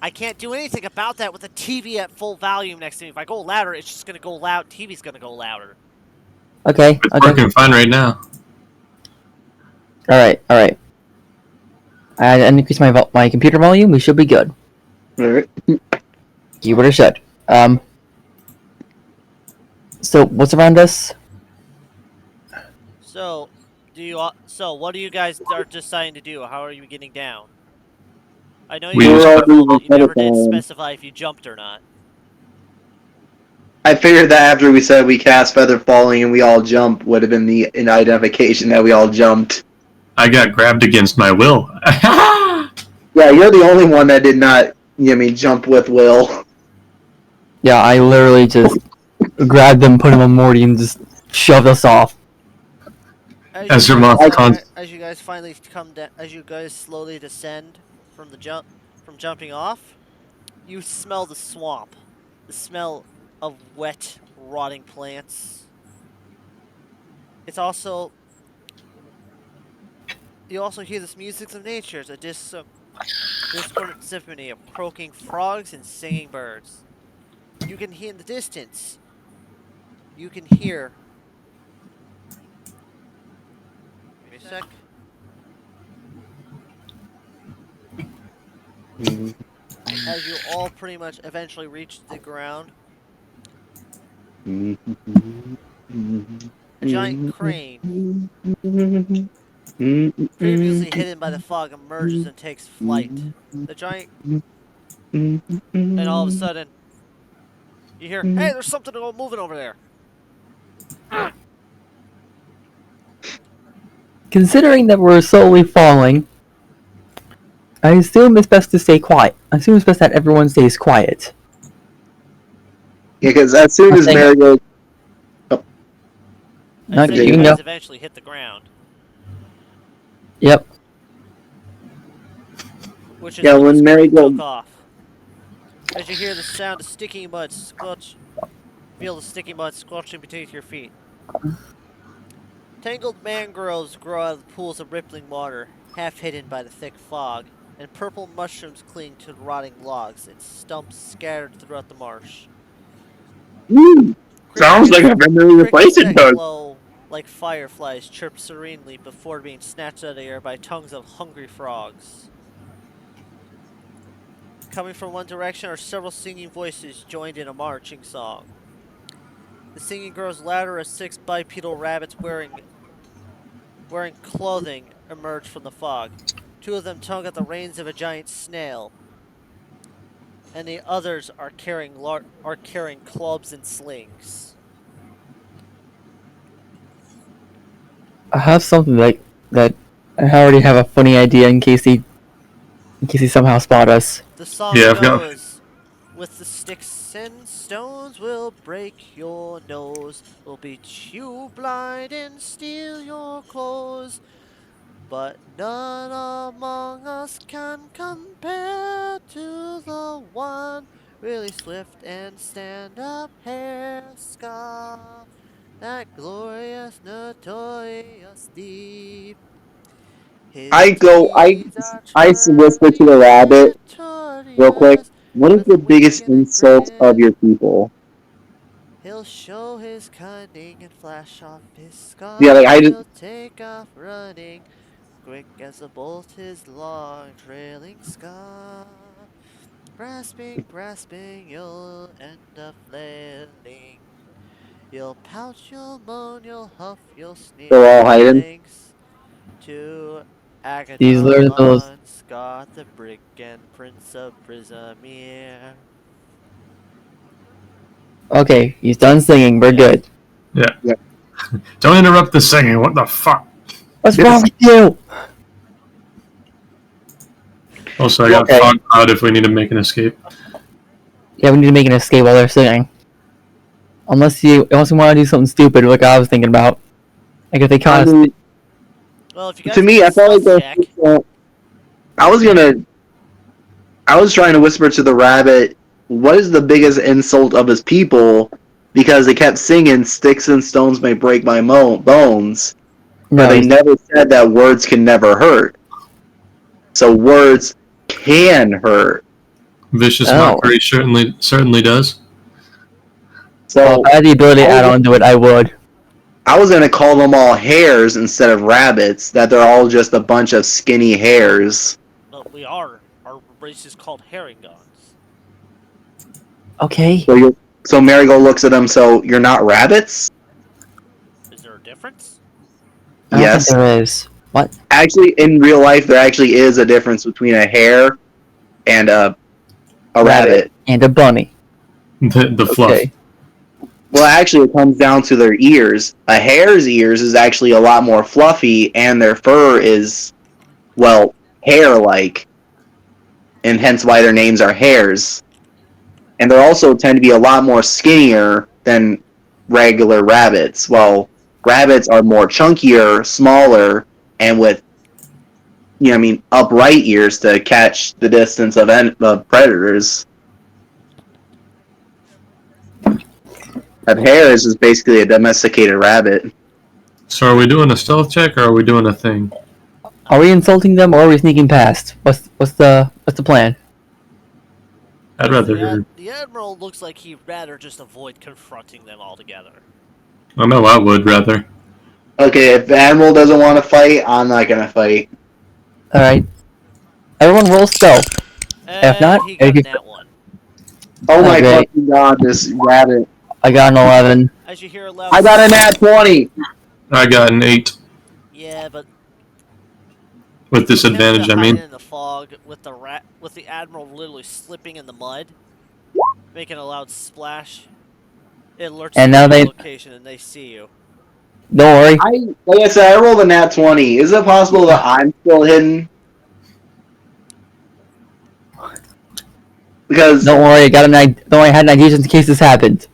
Speaker 1: I can't do anything about that with the TV at full volume next to me. If I go louder, it's just gonna go loud. TV's gonna go louder.
Speaker 4: Okay.
Speaker 3: It's
Speaker 4: Okay.
Speaker 3: working fine right now.
Speaker 4: All right. I increase my computer volume. We should be good.
Speaker 2: Alright.
Speaker 4: Keyword or should. So what's around us?
Speaker 1: So, what do you guys are deciding to do? How are you getting down? I know
Speaker 3: We
Speaker 1: you
Speaker 3: just-
Speaker 1: you never did specify if you jumped or not.
Speaker 2: I figured that after we said we cast feather falling and we all jump would have been the identification that we all jumped.
Speaker 3: I got grabbed against my will.
Speaker 2: Yeah, you're the only one that did not, jump with Will.
Speaker 4: Yeah, I literally just grabbed them, put them on Morty, and just shoved us off.
Speaker 3: As your mouth
Speaker 1: as you guys finally come down, as you guys slowly descend from jumping off, you smell the swamp, the smell of wet, rotting plants. You also hear this music of nature, discordant symphony of croaking frogs and singing birds. You can hear in the distance. You can hear. Give me a sec. As you all pretty much eventually reach the ground, a giant crane, previously hidden by the fog, emerges and takes flight. The giant, and all of a sudden, you hear, "Hey, there's something moving over there."
Speaker 4: Considering that we're slowly falling, I assume it's best to stay quiet. I assume it's best that everyone stays quiet.
Speaker 2: Yeah, because as soon as
Speaker 4: I think-
Speaker 2: Marigold,
Speaker 4: No,
Speaker 1: I say
Speaker 4: you
Speaker 1: you
Speaker 4: can
Speaker 1: guys
Speaker 4: go.
Speaker 1: eventually hit the ground,
Speaker 4: Yep.
Speaker 1: which is
Speaker 2: yeah,
Speaker 1: when
Speaker 2: when
Speaker 1: this crane
Speaker 2: Marigold,
Speaker 1: took off. As you hear the sound of sticky mud squelch, feel the sticky mud squelching beneath your feet. Tangled mangroves grow out of the pools of rippling water, half hidden by the thick fog, and purple mushrooms cling to rotting logs and stumps scattered throughout the marsh.
Speaker 2: sounds like a familiar
Speaker 1: Crickets
Speaker 2: place it
Speaker 1: that
Speaker 2: does.
Speaker 1: glow like fireflies chirp serenely before being snatched out of the air by tongues of hungry frogs. Coming from one direction are several singing voices joined in a marching song. The singing grows louder as 6 bipedal rabbits wearing clothing emerge from the fog. 2 of them tug at the reins of a giant snail, and the others are carrying clubs and slings.
Speaker 4: I have something that I already have a funny idea in case they somehow spot us.
Speaker 1: The song
Speaker 3: Yeah, I've got.
Speaker 1: goes, "With the sticks and stones we'll break your nose, we'll beat you blind and steal your clothes. But none among us can compare to the one really swift and stand-up hair scar, that glorious, notorious thief. His
Speaker 2: I go,
Speaker 1: deeds are
Speaker 2: I whisper to the
Speaker 1: turning
Speaker 2: rabbit real quick.
Speaker 1: notorious,
Speaker 2: What is
Speaker 1: with
Speaker 2: the
Speaker 1: wink
Speaker 2: biggest
Speaker 1: and a
Speaker 2: insult of
Speaker 1: grin.
Speaker 2: your people?
Speaker 1: He'll show his cunning and flash off his
Speaker 2: Yeah, like
Speaker 1: scars. He'll take off running, quick as a bolt his long trailing scar. Grasping, grasping, you'll end up flailing. You'll pout, you'll moan, you'll huff, you'll sneer.
Speaker 2: they're all hiding.
Speaker 1: Thanks to
Speaker 4: These are those.
Speaker 1: Agadolon, Scott the Brigand, Prince of Prismere.
Speaker 4: Okay, he's done singing. We're good.
Speaker 3: Yeah.
Speaker 2: Yeah.
Speaker 3: Don't interrupt the singing. What the fuck?
Speaker 4: What's
Speaker 2: Yes.
Speaker 4: wrong with you?
Speaker 3: Also, I got
Speaker 2: Okay.
Speaker 3: fog cloud if we need to make an escape.
Speaker 4: Yeah, we need to make an escape while they're singing. Unless you want to do something stupid, like I was thinking about. Like if they
Speaker 2: I
Speaker 4: caught us.
Speaker 2: mean,
Speaker 1: Well, if you guys
Speaker 2: to me,
Speaker 1: make
Speaker 2: I
Speaker 1: a
Speaker 2: felt like
Speaker 1: stealth check,
Speaker 2: I was trying to whisper to the rabbit, what is the biggest insult of his people? Because they kept singing, sticks and stones may break my bones, but
Speaker 4: No,
Speaker 2: they never said that words can never hurt. So words can hurt.
Speaker 3: Vicious
Speaker 4: Oh.
Speaker 3: mockery certainly does.
Speaker 2: So
Speaker 4: if I had the ability to add on to it, I would.
Speaker 2: I was going to call them all hares instead of rabbits, that they're all just a bunch of skinny hares.
Speaker 1: well, we are. Our race is called Herringons.
Speaker 4: Okay.
Speaker 2: So Marigold looks at them, so you're not rabbits?
Speaker 1: Is there a difference?
Speaker 4: I don't
Speaker 2: Yes.
Speaker 4: think there is. What?
Speaker 2: Actually, in real life, there actually is a difference between a hare and a rabbit.
Speaker 4: And a bunny.
Speaker 3: The fluff.
Speaker 4: Okay.
Speaker 2: Well, actually, it comes down to their ears. A hare's ears is actually a lot more fluffy, and their fur is, well, hair-like. And hence why their names are hares. And they also tend to be a lot more skinnier than regular rabbits. Well, rabbits are more chunkier, smaller, and with, upright ears to catch the distance of predators. A hare is just basically a domesticated rabbit.
Speaker 3: So are we doing a stealth check or are we doing a thing?
Speaker 4: Are we insulting them or are we sneaking past? What's the plan?
Speaker 3: I'd rather.
Speaker 1: The Admiral looks like he'd rather just avoid confronting them altogether.
Speaker 3: I know I would rather.
Speaker 2: Okay, if the Admiral doesn't want to fight, I'm not gonna fight.
Speaker 4: Alright. Everyone roll stealth.
Speaker 1: And
Speaker 4: If not,
Speaker 1: he got that one.
Speaker 2: Oh my
Speaker 4: Okay.
Speaker 2: fucking god, this rabbit.
Speaker 4: I got an 11.
Speaker 1: As you hear a loud...
Speaker 2: I got a nat 20!
Speaker 3: I got an 8
Speaker 1: Yeah, but...
Speaker 3: with disadvantage.
Speaker 1: him
Speaker 3: I
Speaker 1: to hide
Speaker 3: mean,
Speaker 1: in the fog with the Admiral literally slipping in the mud, making a loud splash. It alerts
Speaker 4: And
Speaker 1: you
Speaker 4: now
Speaker 1: to your
Speaker 4: they-
Speaker 1: location and they see you.
Speaker 4: Don't worry.
Speaker 2: Like I said, I rolled a nat 20. Is it possible that I'm still hidden? Because
Speaker 4: Don't worry, I got an idea. Don't worry, I had an idea just in case this happened.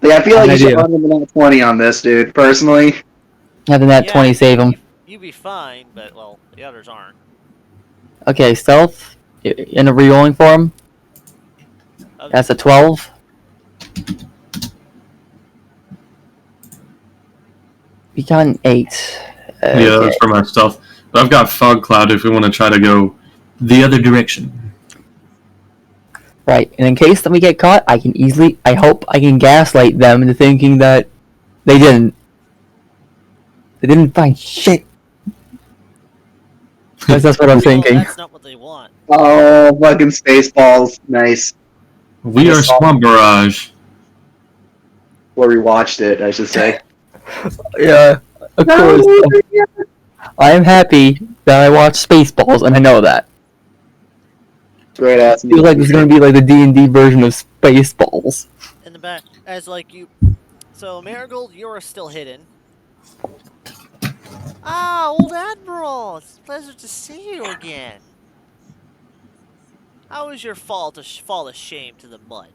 Speaker 2: like, I feel like you should
Speaker 4: idea.
Speaker 2: run with a nat 20 on this, dude, personally.
Speaker 4: Having that
Speaker 1: Yeah,
Speaker 4: 20 save him.
Speaker 1: You'd be fine, but, well, the others aren't.
Speaker 4: Okay, stealth. In a re-rolling for him.
Speaker 1: Okay.
Speaker 4: That's a 12. We got an 8.
Speaker 3: yeah,
Speaker 4: Okay.
Speaker 3: that's for myself. But I've got fog cloud if we want to try to go the other direction.
Speaker 4: Right, and in case that we get caught, I hope I can gaslight them into thinking that they didn't. They didn't find shit. That's what I'm
Speaker 1: Well,
Speaker 4: thinking.
Speaker 1: that's not what they want.
Speaker 2: Oh, fucking Spaceballs. Nice.
Speaker 3: We are Swamp Barrage.
Speaker 2: Where we watched it, I should say.
Speaker 4: Yeah, of course. I am happy that I watched Spaceballs, and I know that.
Speaker 2: Great ass.
Speaker 4: I feel like this is gonna be like the D&D version of Spaceballs.
Speaker 1: In the back, as like you... So, Marigold, you are still hidden. Ah, old Admiral! It's a pleasure to see you again. How was your fall to fall of shame to the mud?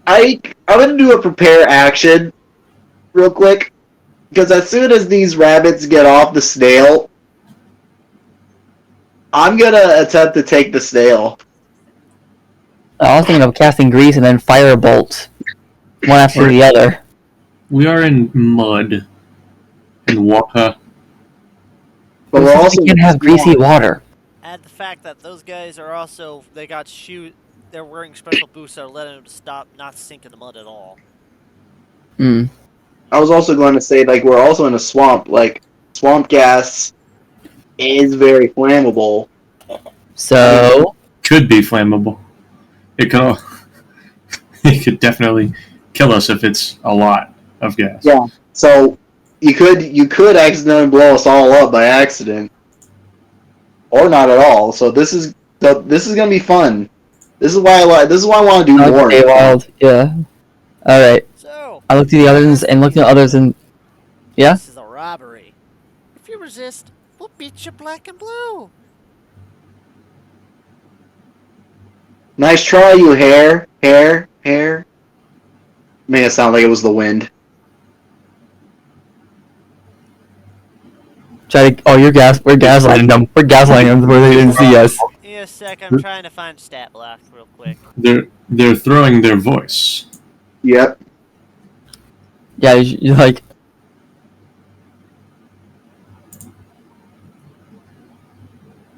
Speaker 2: I'm gonna do a prepare action real quick. Because as soon as these rabbits get off the snail, I'm gonna attempt to take the snail.
Speaker 4: I was thinking of casting grease and then firebolt, one after the other.
Speaker 3: We are in mud and water.
Speaker 2: But we're also
Speaker 4: we can have greasy water.
Speaker 1: Add the fact that those guys are also... They got they're wearing special boots that are letting them stop not sink in the mud at all.
Speaker 4: Hmm.
Speaker 2: I was also going to say, like, we're also in a swamp. Like, swamp gas is very flammable.
Speaker 4: So,
Speaker 3: Could be flammable. It could. It could definitely kill us if it's a lot of gas.
Speaker 2: Yeah. So you could accidentally blow us all up by accident, or not at all. So this is gonna be fun. This is why I want to do more.
Speaker 4: okay, wild, yeah. Alright,
Speaker 1: So,
Speaker 4: I looked at the others and looked at others and... Yeah?
Speaker 1: this is a robbery. If you resist, we'll beat you black and blue.
Speaker 2: Nice try, you hair. Made it sound like it was the wind.
Speaker 4: We're gaslighting them. We're gaslighting them where they didn't see us.
Speaker 1: Give me a sec, I'm trying to find stat block real quick.
Speaker 3: They're throwing their voice.
Speaker 2: Yep.
Speaker 4: Yeah, you're like...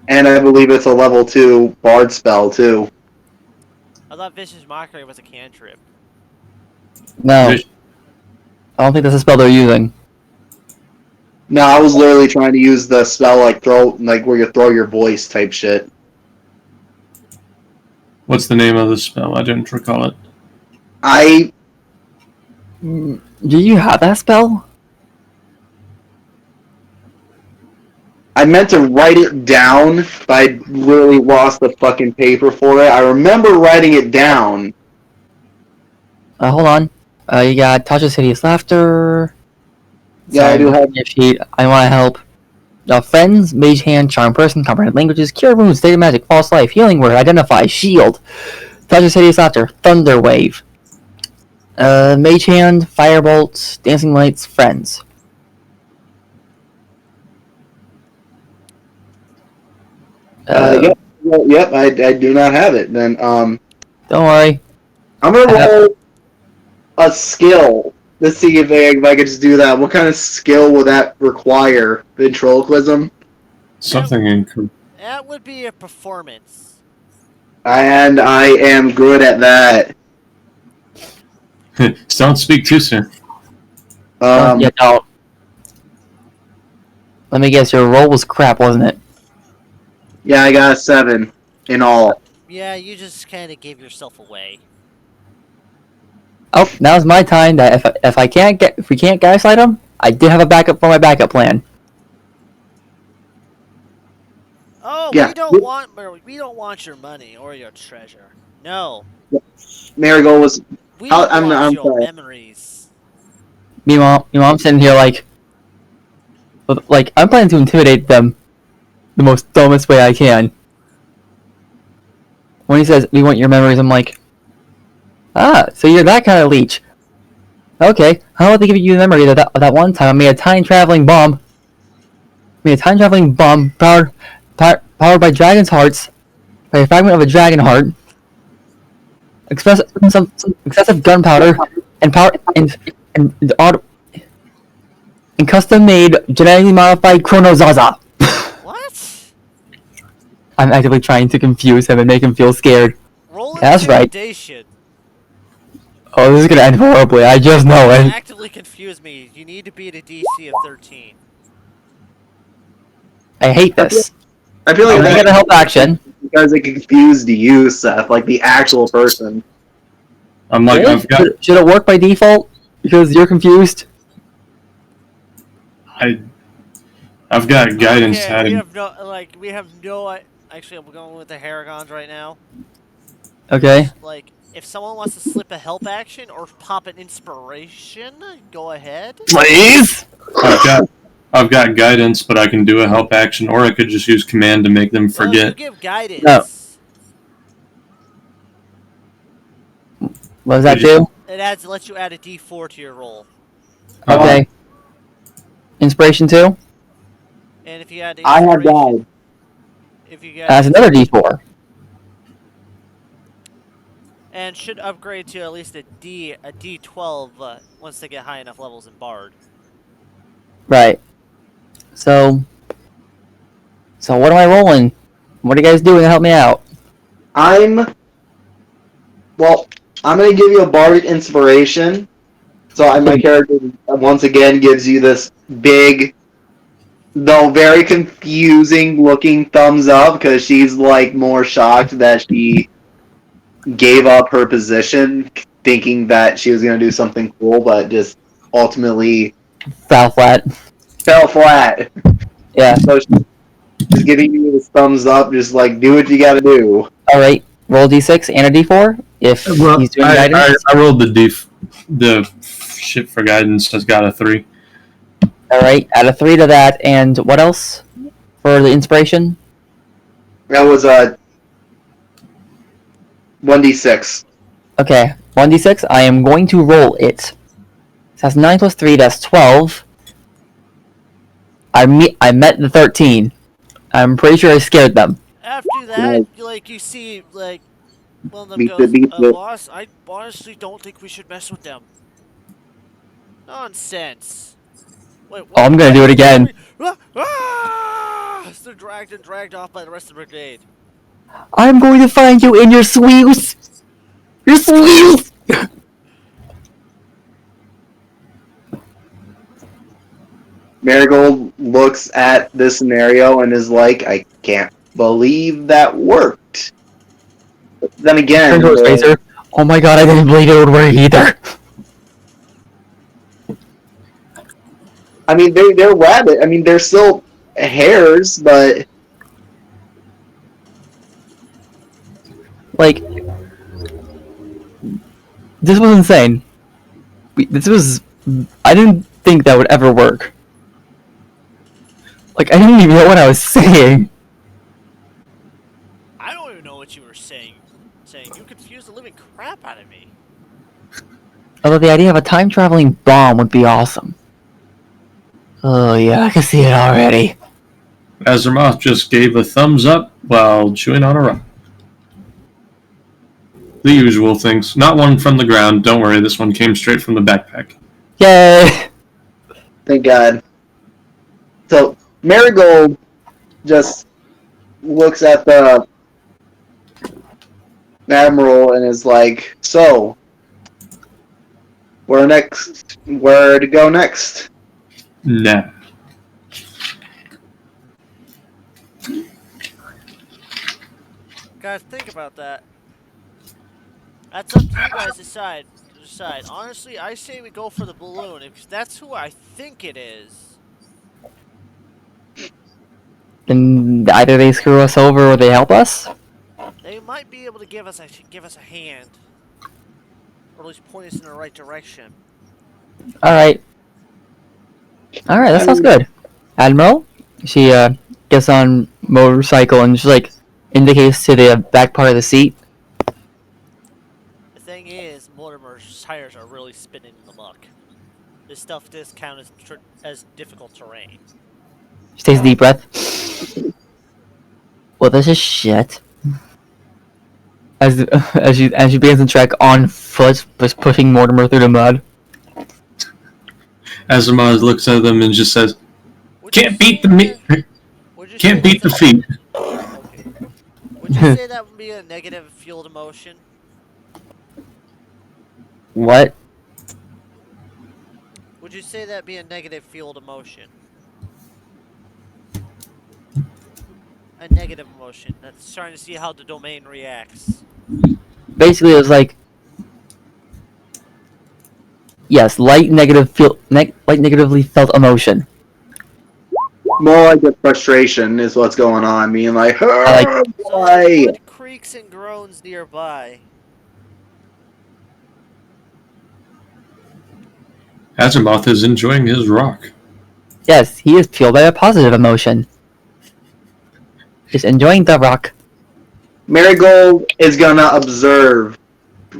Speaker 2: And I believe it's a level 2 bard spell too.
Speaker 1: I thought Vicious Mockery was a cantrip.
Speaker 4: No. I don't think that's a spell they're using.
Speaker 2: No, I was literally trying to use the spell where you throw your voice type shit.
Speaker 3: What's the name of the spell? I didn't recall it.
Speaker 4: Do you have that spell?
Speaker 2: I meant to write it down, but I literally lost the fucking paper for it. I remember writing it down.
Speaker 4: Hold on. You got Tasha's Hideous Laughter.
Speaker 2: Yeah, I do have.
Speaker 4: Your sheet. I want to help. Friends, Mage Hand, Charm Person, Comprehend Languages, Cure Wounds, State of Magic, False Life, Healing Word, Identify, Shield, Tasha's Hideous Laughter, Thunder Wave, Mage Hand, Firebolt, Dancing Lights, Friends.
Speaker 2: Yep, I do not have it. Then
Speaker 4: Don't worry.
Speaker 2: I'm gonna roll a skill to see if I could just do that. What kind of skill would that require? Ventriloquism?
Speaker 3: Something in.
Speaker 1: That would be a performance.
Speaker 2: And I am good at that.
Speaker 3: Don't speak too soon.
Speaker 4: Yeah, no. Let me guess, your roll was crap, wasn't it?
Speaker 2: Yeah, I got a 7 in all.
Speaker 1: Yeah, you just kind of gave yourself away.
Speaker 4: Oh, now's my time. That if we can't gaslight him, I did have a backup for my backup plan.
Speaker 1: Oh,
Speaker 2: Yeah.
Speaker 1: we don't want your money or your treasure. No,
Speaker 2: Marigold was.
Speaker 1: we want
Speaker 2: I'm
Speaker 1: your
Speaker 2: sorry.
Speaker 1: memories.
Speaker 4: Meanwhile, I'm sitting here like I'm planning to intimidate them the most dumbest way I can. When he says, "We want your memories," I'm like, "Ah, so you're that kind of leech." Okay, how about they give you the memory that one time I made a time traveling bomb. Powered by dragon's hearts, by a fragment of a dragon heart, some excessive gunpowder, and custom made genetically modified Chronozaza.
Speaker 1: What?
Speaker 4: I'm actively trying to confuse him and make him feel scared.
Speaker 1: Roll
Speaker 4: That's right.
Speaker 1: intimidation.
Speaker 4: Oh, this is gonna end horribly. I just know it.
Speaker 1: Actively confuse me. You need to beat a DC of 13.
Speaker 4: I hate this.
Speaker 2: I feel like
Speaker 4: I'm gonna get a help action.
Speaker 2: because it confused you, Seth, like the actual person.
Speaker 3: I'm like,
Speaker 4: Really? Should it work by default? Because you're confused?
Speaker 3: I've got guidance.
Speaker 1: Okay, we have no. Actually, I'm going with the Haragons right now.
Speaker 4: Okay.
Speaker 1: Like, if someone wants to slip a help action or pop an inspiration, go ahead.
Speaker 4: Please?
Speaker 3: I've got guidance, but I can do a help action, or I could just use command to make them forget.
Speaker 1: No, you give guidance.
Speaker 4: No. What does that do?
Speaker 1: It lets you add a D4 to your roll.
Speaker 4: Okay. Inspiration 2?
Speaker 1: And if you add
Speaker 2: I have died.
Speaker 1: if you get
Speaker 4: That's another D4.
Speaker 1: and should upgrade to at least a D12 once they get high enough levels in Bard.
Speaker 4: Right. So what am I rolling? What are you guys doing to help me out?
Speaker 2: I'm gonna give you a bardic inspiration. So my character once again gives you this big, though very confusing looking thumbs up because she's like more shocked that she gave up her position thinking that she was gonna do something cool, but just ultimately
Speaker 4: Fell flat.
Speaker 2: fell flat.
Speaker 4: Yeah.
Speaker 2: So she's giving you this thumbs up, just like do what you gotta do.
Speaker 4: Alright. Roll D6 and a D4 if he's doing guidance.
Speaker 3: I rolled the shit for guidance. Has got a 3.
Speaker 4: Alright, add a 3 to that, and what else for the inspiration?
Speaker 2: That was a 1d6.
Speaker 4: Okay, 1d6, I am going to roll it. So that's 9 plus 3, that's 12. I met the 13. I'm pretty sure I scared them.
Speaker 1: After that, you see, one of them goes, boss, I honestly don't think we should mess with them. Nonsense. Wait, what?
Speaker 4: Oh, I'm gonna do it again.
Speaker 1: They're dragged off by the rest of the brigade.
Speaker 4: I'm going to find you in your sleeves! Your sleeves!
Speaker 2: Marigold looks at this scenario and is like, I can't believe that worked. But then again,
Speaker 4: oh my god, I didn't believe it would work either.
Speaker 2: I mean, they're rabbit. I mean, they're still hares, but
Speaker 4: like, this was insane. I didn't think that would ever work. Like, I didn't even know what I was saying.
Speaker 1: I don't even know what you were saying. You confused the living crap out of me.
Speaker 4: Although the idea of a time-traveling bomb would be awesome. Oh yeah, I can see it already.
Speaker 3: Azeroth just gave a thumbs up while chewing on a rock. The usual things. Not one from the ground. Don't worry, this one came straight from the backpack.
Speaker 4: Yay!
Speaker 2: Thank God. So Marigold just looks at the admiral and is like, "So, where next? Where to go next?"
Speaker 3: Nah.
Speaker 1: Guys, think about that. That's up to you guys to decide. Honestly, I say we go for the balloon because that's who I think it is.
Speaker 4: And either they screw us over or they help us.
Speaker 1: They might be able to give us a hand, or at least point us in the right direction.
Speaker 4: All right. That sounds good. Admiral, she gets on motorcycle and she like indicates to the back part of the seat.
Speaker 1: The thing is, Mortimer's tires are really spinning in the muck. This stuff does count as difficult terrain.
Speaker 4: She takes a deep breath. Well, this is shit. As she begins to trek on foot, just pushing Mortimer through the mud.
Speaker 3: Asimov looks at them and just says, "Can't beat the meat. Can't beat the feet."
Speaker 1: Okay. Would you say that would be a negative fueled emotion?
Speaker 4: What?
Speaker 1: Would you say that'd be a negative fueled emotion? A negative emotion. That's trying to see how the domain reacts.
Speaker 4: Basically, it was like, yes, light negatively felt emotion.
Speaker 2: More like a frustration is what's going on. Being like,
Speaker 4: like-
Speaker 1: So
Speaker 2: why?
Speaker 1: wood creaks and groans nearby.
Speaker 3: Asimov is enjoying his rock.
Speaker 4: Yes, he is fueled by a positive emotion. He's enjoying the rock.
Speaker 2: Marigold is gonna observe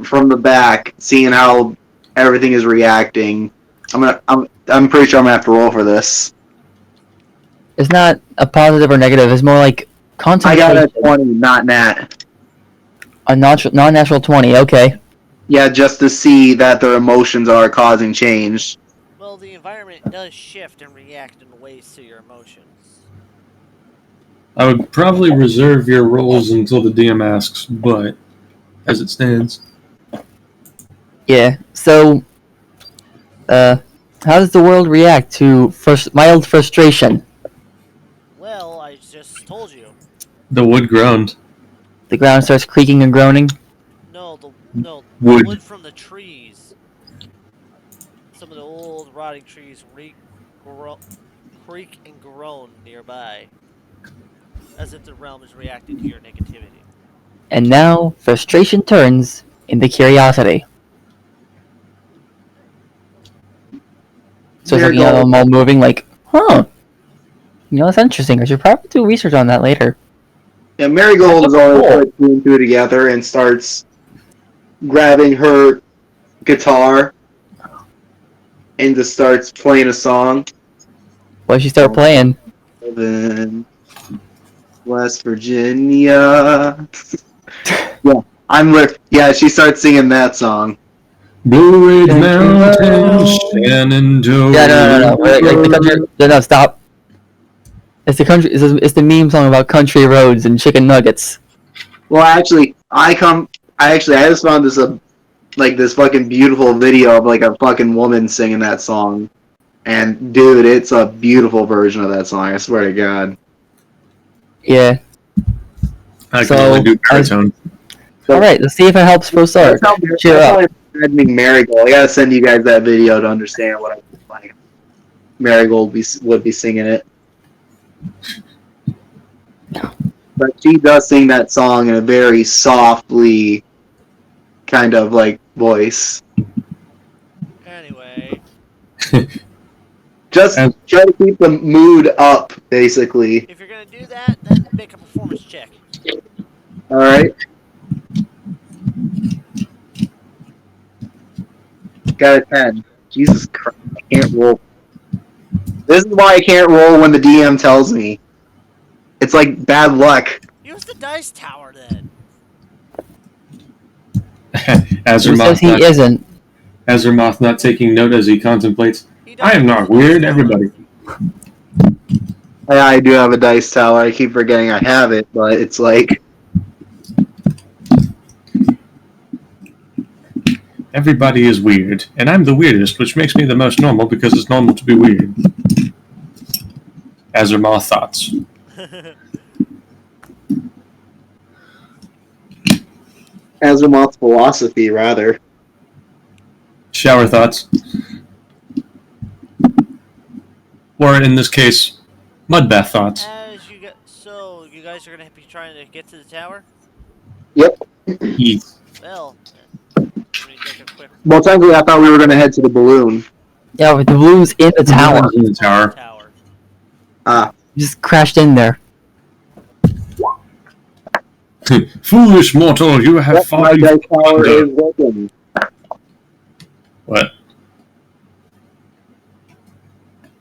Speaker 2: from the back, seeing how everything is reacting. I'm pretty sure I'm gonna have to roll for this.
Speaker 4: It's not a positive or negative. It's more like
Speaker 2: I
Speaker 4: contemplation.
Speaker 2: got a 20, not nat.
Speaker 4: A non-natural 20. Okay.
Speaker 2: Yeah, just to see that their emotions are causing change.
Speaker 1: Well, the environment does shift and react in ways to your emotions.
Speaker 3: I would probably reserve your rolls until the DM asks, but as it stands,
Speaker 4: Yeah. So, how does the world react to mild frustration?
Speaker 1: Well, I just told you.
Speaker 3: the wood groaned.
Speaker 4: The ground starts creaking and groaning.
Speaker 1: No, the
Speaker 3: Wood.
Speaker 1: wood from the trees. Some of the old rotting trees creak and groan nearby, as if the realm is reacting to your negativity.
Speaker 4: And now, frustration turns into curiosity. So it's looking at them all moving like, huh. You know, that's interesting. I should probably do research on that later.
Speaker 2: Yeah, Marigold is always put two and two together and starts grabbing her guitar and just starts playing a song.
Speaker 4: What did she start playing?
Speaker 2: Then West Virginia. Yeah, she starts singing that song.
Speaker 3: Blue Ridge Mountains, Shenandoah.
Speaker 4: Yeah, no. Like the country. No, stop. It's the country. It's the meme song about country roads and chicken nuggets.
Speaker 2: Well, actually, I just found this fucking beautiful video of like a fucking woman singing that song, and dude, it's a beautiful version of that song. I swear to God.
Speaker 4: Yeah.
Speaker 3: I can only do baritone.
Speaker 4: All right, let's see if it helps for a start. Cheer up.
Speaker 2: Marigold. I gotta send you guys that video to understand what I like. Marigold would be singing it. But she does sing that song in a very softly kind of like voice.
Speaker 1: Anyway,
Speaker 2: Just try to keep the mood up, basically.
Speaker 1: if you're gonna do that, then make a performance check.
Speaker 2: Alright. Got a 10. Jesus Christ, I can't roll. This is why I can't roll when the DM tells me. It's like bad luck.
Speaker 1: Use the dice tower then.
Speaker 4: Who says he isn't?
Speaker 3: Azermoth not taking note as he contemplates.
Speaker 1: He
Speaker 3: I am not
Speaker 1: doesn't
Speaker 3: weird,
Speaker 1: know.
Speaker 3: everybody.
Speaker 2: Yeah, I do have a dice tower. I keep forgetting I have it, but it's like
Speaker 3: Everybody is weird, and I'm the weirdest, which makes me the most normal because it's normal to be weird. Azermoth thoughts.
Speaker 2: Asimov's philosophy, rather.
Speaker 3: Shower thoughts. Or in this case, mud bath thoughts.
Speaker 1: So you guys are gonna be trying to get to the tower?
Speaker 2: Yep.
Speaker 1: Well, let me take a quick.
Speaker 2: Well, technically, I thought we were going to head to the balloon.
Speaker 4: Yeah, with the blues in the tower.
Speaker 3: In the tower.
Speaker 2: Ah.
Speaker 4: Just crashed in there.
Speaker 3: Foolish mortal, you have
Speaker 2: Yep, my
Speaker 3: fallen.
Speaker 2: dice tower is working.
Speaker 3: What?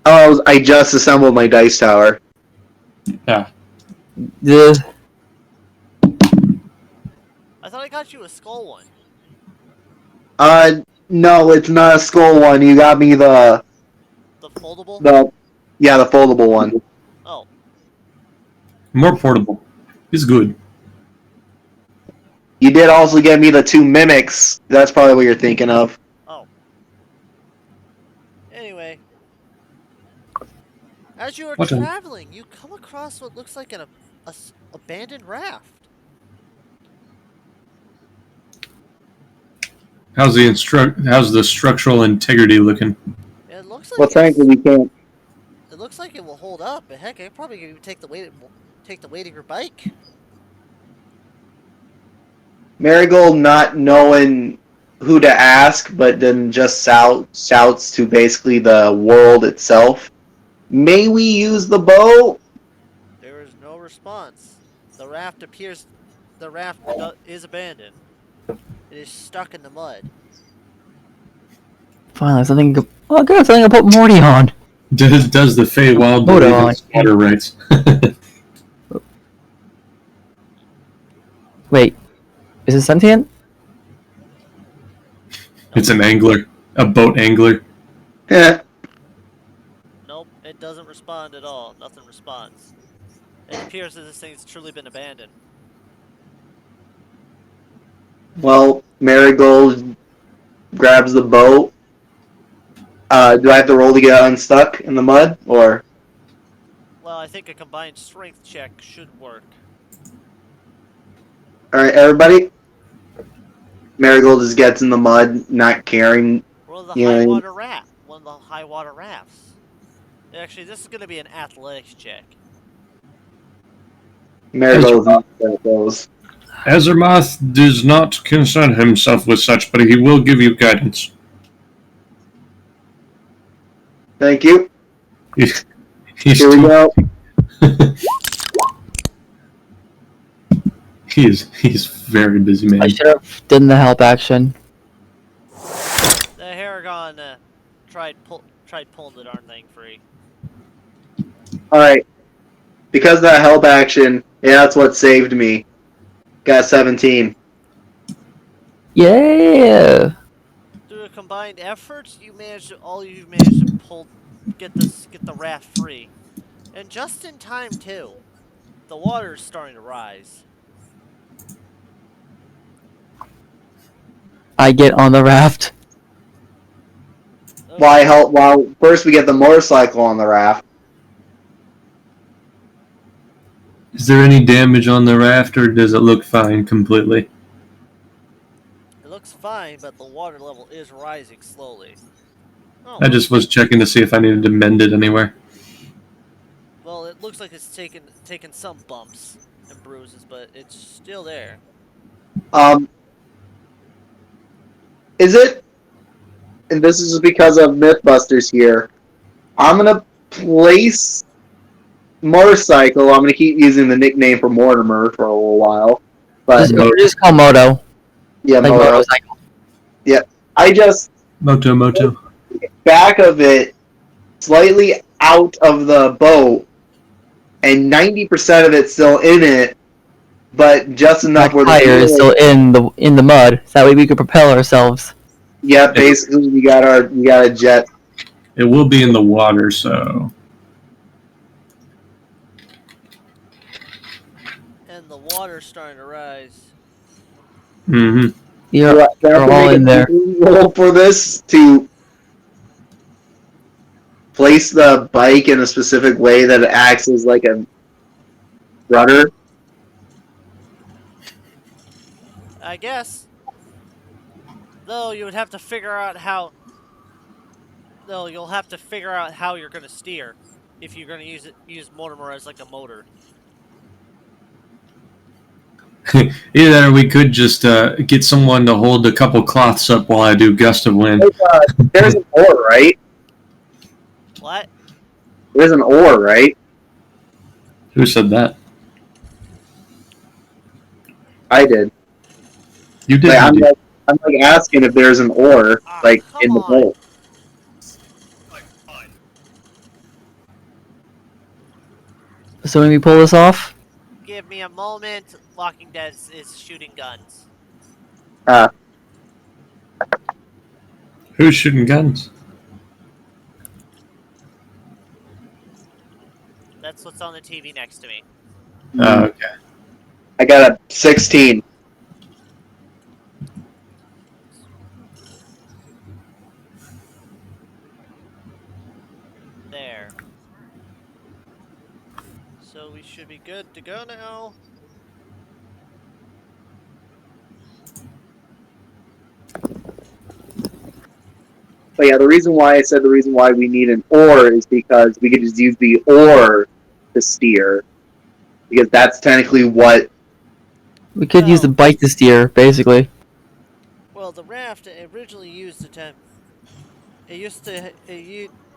Speaker 2: Oh, I just assembled my dice tower.
Speaker 3: Yeah.
Speaker 4: The
Speaker 1: I thought I got you a skull one.
Speaker 2: No, it's not a skull one. You got me the
Speaker 1: foldable?
Speaker 2: the foldable one.
Speaker 1: Oh.
Speaker 3: More portable. It's good.
Speaker 2: You did also get me the 2 mimics. That's probably what you're thinking of.
Speaker 1: Oh. Anyway. As you are traveling, you come across what looks like an abandoned raft.
Speaker 3: How's the structural integrity looking?
Speaker 1: It looks like
Speaker 2: Well, frankly, we can't.
Speaker 1: it looks like it will hold up. But heck, I probably could even take the weight of your bike.
Speaker 2: Marigold not knowing who to ask, but then just shouts to basically the world itself. May we use the boat?
Speaker 1: There is no response. The raft is abandoned. It is stuck in the mud.
Speaker 4: finally something. Oh, good, something to put Morty on.
Speaker 3: Does the Feywild
Speaker 4: Hold
Speaker 3: believe
Speaker 4: on.
Speaker 3: in water rights?
Speaker 4: Wait, is it sentient?
Speaker 3: It's an angler. A boat angler.
Speaker 2: Yeah.
Speaker 1: Nope, it doesn't respond at all. Nothing responds. It appears that this thing's truly been abandoned.
Speaker 2: Well, Marigold grabs the boat. Do I have to roll to get unstuck in the mud, or?
Speaker 1: Well, I think a combined strength check should work.
Speaker 2: All right, everybody. Marigold just gets in the mud, not caring.
Speaker 1: Roll the high water raft. One of the high water rafts. Actually, this is going to be an athletics check.
Speaker 2: Marigold's not good at those.
Speaker 3: Azermoth does not concern himself with such, but he will give you guidance.
Speaker 2: Thank you.
Speaker 3: He's
Speaker 2: Here we go.
Speaker 3: He's very busy, man.
Speaker 4: I should have done the help action.
Speaker 1: The Haragon tried pulling the darn thing free.
Speaker 2: Alright. Because of that help action, yeah, that's what saved me. Got 17.
Speaker 4: Yeah.
Speaker 1: Through a combined efforts, you've managed to get the raft free, and just in time too. The water is starting to rise.
Speaker 4: I get on the raft.
Speaker 1: Okay.
Speaker 2: Well, first we get the motorcycle on the raft.
Speaker 3: Is there any damage on the raft, or does it look fine completely?
Speaker 1: It looks fine, but the water level is rising slowly. Oh,
Speaker 3: I just was checking to see if I needed to mend it anywhere.
Speaker 1: well, it looks like it's taken some bumps and bruises, but it's still there.
Speaker 2: Is it? And this is just because of Mythbusters here. I'm gonna place motorcycle. I'm gonna keep using the nickname for Mortimer for a little while. But
Speaker 4: Just call Moto.
Speaker 2: yeah,
Speaker 4: Like motorcycle.
Speaker 2: Yeah, I just
Speaker 3: Moto.
Speaker 2: back of it slightly out of the boat, and 90% of it's still in it. but just enough
Speaker 4: Our
Speaker 2: where the
Speaker 4: tire is still
Speaker 2: wheel.
Speaker 4: in the mud, so that way we could propel ourselves.
Speaker 2: Yeah, basically you got a jet.
Speaker 3: It will be in the water, so
Speaker 1: And the water's starting to rise.
Speaker 3: hmm
Speaker 4: You're,
Speaker 2: Do I have
Speaker 4: you're
Speaker 2: to
Speaker 4: all
Speaker 2: make a
Speaker 4: in there.
Speaker 2: roll for this to place the bike in a specific way that it acts as like a rudder?
Speaker 1: I guess. Though you would have to figure out how. Though you'll have to figure out how you're going to steer, if you're going to use Mortimer as like a motor.
Speaker 3: either we could just get someone to hold a couple cloths up while I do gust of wind.
Speaker 2: There's an oar, right?
Speaker 1: What?
Speaker 2: There's an oar, right?
Speaker 3: Who said that?
Speaker 2: I did.
Speaker 3: You did.
Speaker 2: Like
Speaker 3: You did.
Speaker 2: I'm like asking if there's an oar
Speaker 1: Ah,
Speaker 2: like
Speaker 1: come
Speaker 2: in the
Speaker 1: on.
Speaker 2: boat.
Speaker 4: So when we pull this off,
Speaker 1: Give me a moment. Walking Dead is shooting guns.
Speaker 3: Who's shooting guns?
Speaker 1: That's what's on the TV next to me.
Speaker 3: Okay.
Speaker 2: I got a 16.
Speaker 1: There. So we should be good to go now.
Speaker 2: But yeah, the reason why we need an oar is because we could just use the oar to steer. Because that's technically what.
Speaker 4: we could use the bike to steer, basically.
Speaker 1: Well, the raft originally used a 10. It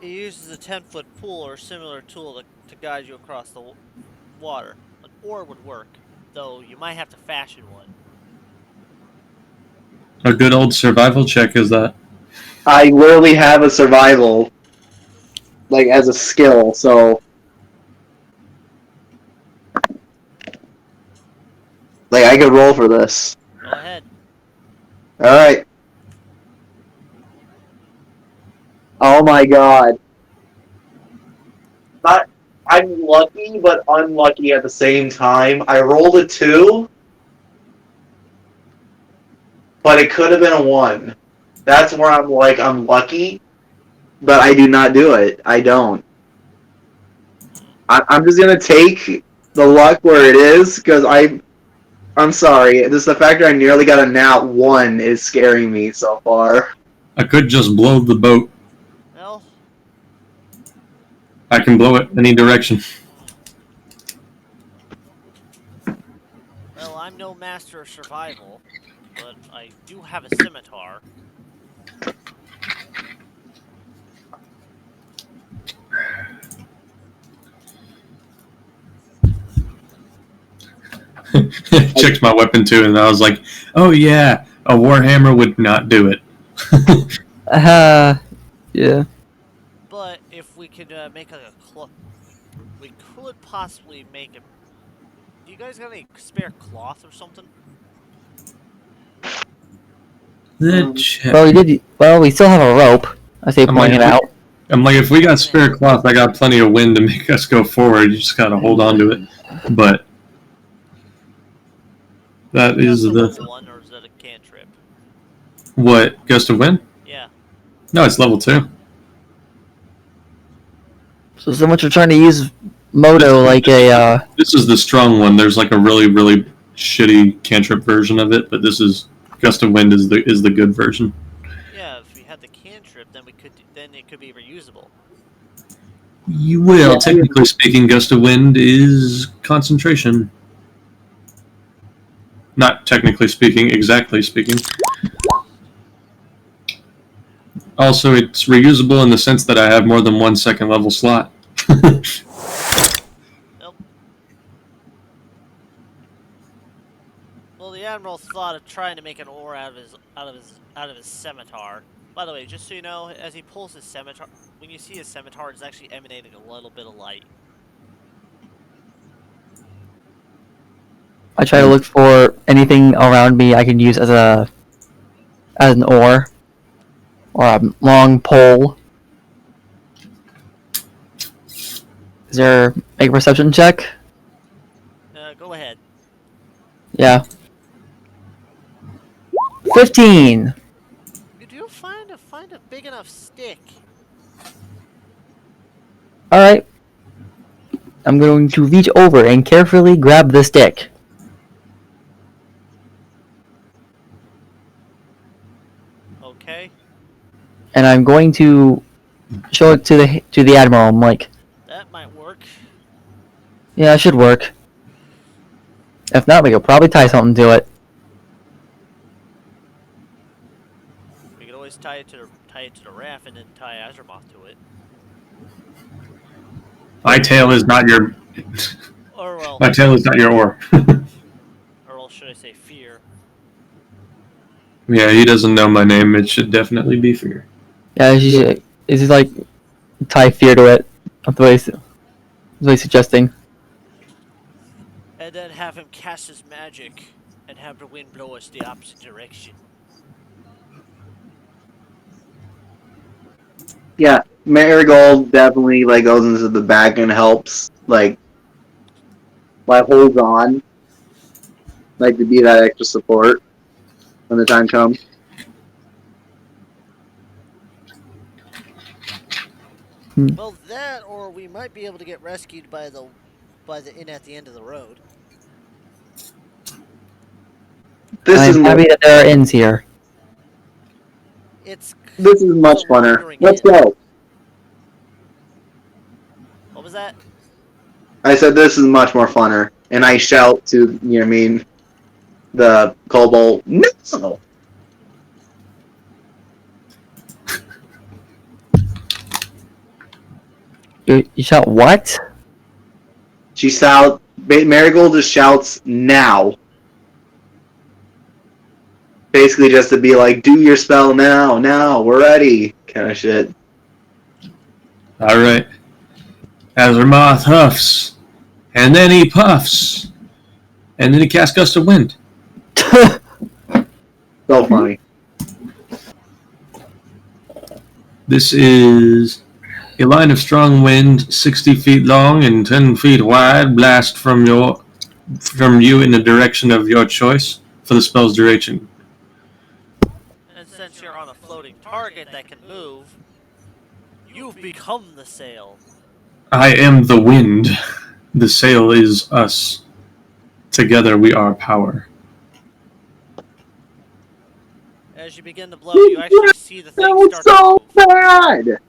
Speaker 1: uses a 10-foot pool or similar tool to guide you across the water. An oar would work, though you might have to fashion one.
Speaker 3: A good old survival check is that.
Speaker 2: I literally have a survival, like, as a skill, so. Like, I could roll for this.
Speaker 1: Go ahead.
Speaker 2: Alright. Oh my god. I'm lucky, but unlucky at the same time. I rolled a 2, but it could have been a 1. That's where I'm like, I'm lucky, but I do not do it. I don't. I'm just gonna take the luck where it is, because I'm sorry. Just the fact that I nearly got a nat 1 is scaring me so far.
Speaker 3: I could just blow the boat.
Speaker 1: Well,
Speaker 3: I can blow it any direction.
Speaker 1: well, I'm no master of survival, but I do have a scimitar.
Speaker 3: Checked my weapon too, and I was like, "Oh yeah, a warhammer would not do it."
Speaker 4: Yeah.
Speaker 1: But if we could make like a cloth, we could possibly make a. Do you guys got any spare cloth or something?
Speaker 3: The check.
Speaker 4: Well, we still have a rope. I say pointing it out.
Speaker 3: I'm like, if we got spare cloth, I got plenty of wind to make us go forward. You just gotta hold on to it. But that is
Speaker 1: That's a
Speaker 3: the
Speaker 1: level 1, or is that a cantrip?
Speaker 3: what gust of wind?
Speaker 1: Yeah.
Speaker 3: No, it's level 2.
Speaker 4: So much we're trying to use Moto like a.
Speaker 3: This is the strong one. There's like a really really shitty cantrip version of it, but this is gust of wind is the good version.
Speaker 1: Yeah, if we had the cantrip, then it could be reusable.
Speaker 3: You will, technically speaking, gust of wind is concentration. Not technically speaking, exactly speaking. Also, it's reusable in the sense that I have more than one second level slot.
Speaker 1: Nope. Well, the admiral thought of trying to make an oar out of his scimitar. By the way, just so you know, as he pulls his scimitar, when you see his scimitar, it's actually emanating a little bit of light.
Speaker 4: I try to look for anything around me I can use as an oar or a long pole. Is there make a perception check?
Speaker 1: Go ahead.
Speaker 4: Yeah. 15.
Speaker 1: You do find a big enough stick.
Speaker 4: All right. I'm going to reach over and carefully grab the stick.
Speaker 1: Okay.
Speaker 4: And I'm going to show it to the admiral. I'm like,
Speaker 1: That might work.
Speaker 4: yeah, it should work. If not, we could probably tie something to it.
Speaker 1: We could always tie it to the raft and then tie Azeroth to it.
Speaker 3: My tail is not your.
Speaker 1: Or well,
Speaker 3: My tail is not your oar.
Speaker 1: or else should I say fear?
Speaker 3: Yeah, he doesn't know my name. It should definitely be Fear.
Speaker 4: Yeah, it's just like tie fear to it. That's what he's suggesting.
Speaker 1: And then have him cast his magic and have the wind blow us the opposite direction.
Speaker 2: Yeah, Marigold definitely like goes into the back and helps, like holds on, like to be that extra support when the time comes.
Speaker 1: Well, that or we might be able to get rescued by the inn at the end of the road.
Speaker 4: I'm happy that there are inns here.
Speaker 1: It's
Speaker 2: This is much funner.
Speaker 1: wandering
Speaker 2: Let's
Speaker 1: inn.
Speaker 2: go.
Speaker 1: What was that?
Speaker 2: I said this is much more funner, and I shout to the kobold, no!
Speaker 4: You shout what?
Speaker 2: Marigold just shouts now. Basically just to be like, do your spell now, we're ready, kind of shit.
Speaker 3: Alright. Azeroth huffs. And then he puffs. And then he casts Gust of Wind.
Speaker 2: So funny.
Speaker 3: This is a line of strong wind, 60 feet long and 10 feet wide, blast from you in the direction of your choice for the spell's duration.
Speaker 1: And since you're on a floating target that can move, you've become the sail.
Speaker 3: I am the wind. The sail is us. Together we are power.
Speaker 1: As you begin to blow, you actually see the thing start
Speaker 2: so
Speaker 1: to move.
Speaker 2: bad!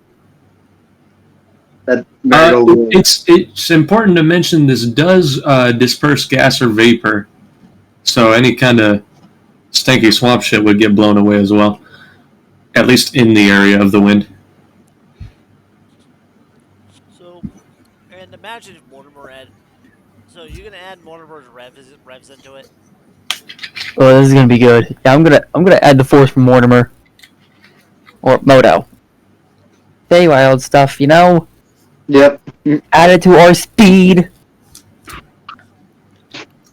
Speaker 2: That Marigold
Speaker 3: It's important to mention this does disperse gas or vapor. So any kind of stanky swamp shit would get blown away as well. At least in the area of the wind.
Speaker 1: So, and imagine if Mortimer had... So you're gonna add Mortimer's revs into it?
Speaker 4: Oh, this is gonna be good. Yeah, I'm gonna add the force from Mortimer. Or Moto. Feywild stuff, you know?
Speaker 2: Yep.
Speaker 4: Add it to our speed.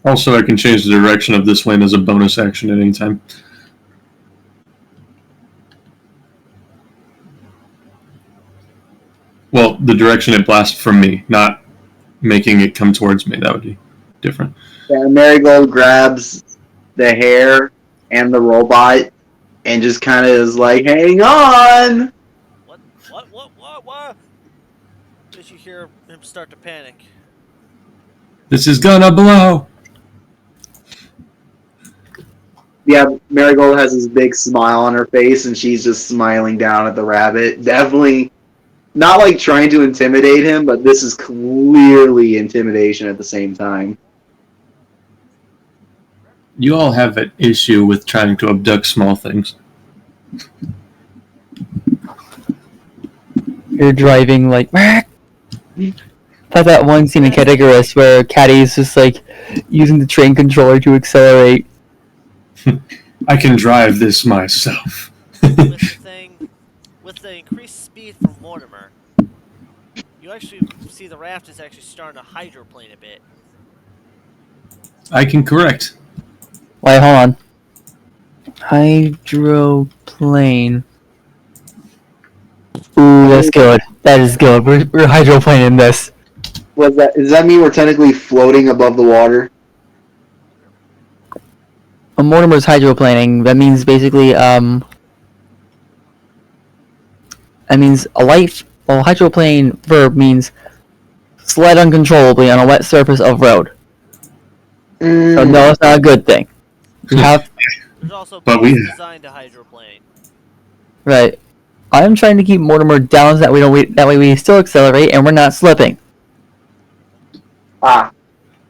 Speaker 3: Also, I can change the direction of this wind as a bonus action at any time. Well, the direction it blasts from me, not making it come towards me. That would be different.
Speaker 2: Yeah, Marigold grabs the hair and the robot and just kind of is like, hang on!
Speaker 1: What? As you hear him start to panic.
Speaker 3: This is gonna blow!
Speaker 2: Yeah, Marigold has this big smile on her face and she's just smiling down at the rabbit. Definitely not like trying to intimidate him, but this is clearly intimidation at the same time.
Speaker 3: You all have an issue with trying to abduct small things.
Speaker 4: You're driving like... I thought that one scene in Categoras where Caddy's just like using the train controller to accelerate.
Speaker 3: I can drive this myself.
Speaker 1: With the increased speed from Mortimer, you actually see the raft is actually starting to hydroplane a bit.
Speaker 3: I can correct.
Speaker 4: Wait, hold on. Hydroplane. Ooh, that's good. That is good. We're hydroplaning this.
Speaker 2: Does that mean we're technically floating above the water?
Speaker 4: Mortimer's hydroplaning. That means basically, that means hydroplane verb means slide uncontrollably on a wet surface of road. So no, it's not a good thing. You have
Speaker 1: There's also
Speaker 3: But
Speaker 1: boats
Speaker 3: we-
Speaker 1: designed to hydroplane.
Speaker 4: right. I'm trying to keep Mortimer down so that that way we still accelerate and we're not slipping.
Speaker 2: Ah,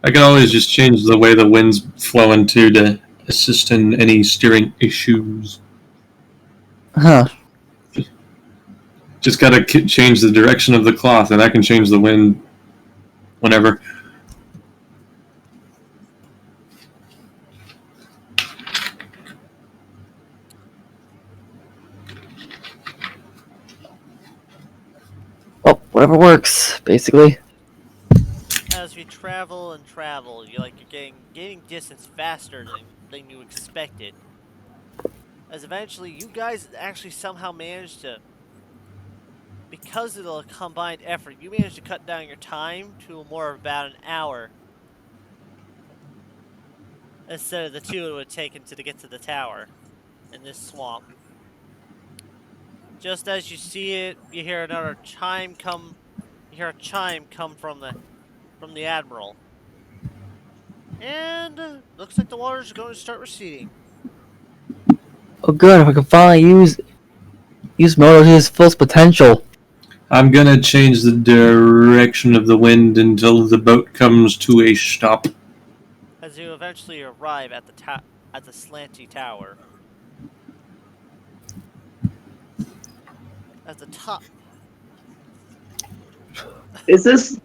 Speaker 3: I can always just change the way the wind's flowing to assist in any steering issues.
Speaker 4: Huh.
Speaker 3: Just gotta change the direction of the cloth, and I can change the wind whenever.
Speaker 4: Well, whatever works, basically.
Speaker 1: As we travel and travel, you're gaining distance faster than you expected. As eventually, you guys actually somehow managed to, because of the combined effort, you managed to cut down your time to more of about an hour instead of the 2 it would have taken to get to the tower in this swamp. Just as you see it, you hear another chime come. You hear a chime come from the admiral, and looks like the waters are going to start receding.
Speaker 4: Oh, good. I can finally use Moto to his full potential.
Speaker 3: I'm gonna change the direction of the wind until the boat comes to a stop.
Speaker 1: As you eventually arrive at the slanty tower. At the top.
Speaker 2: is this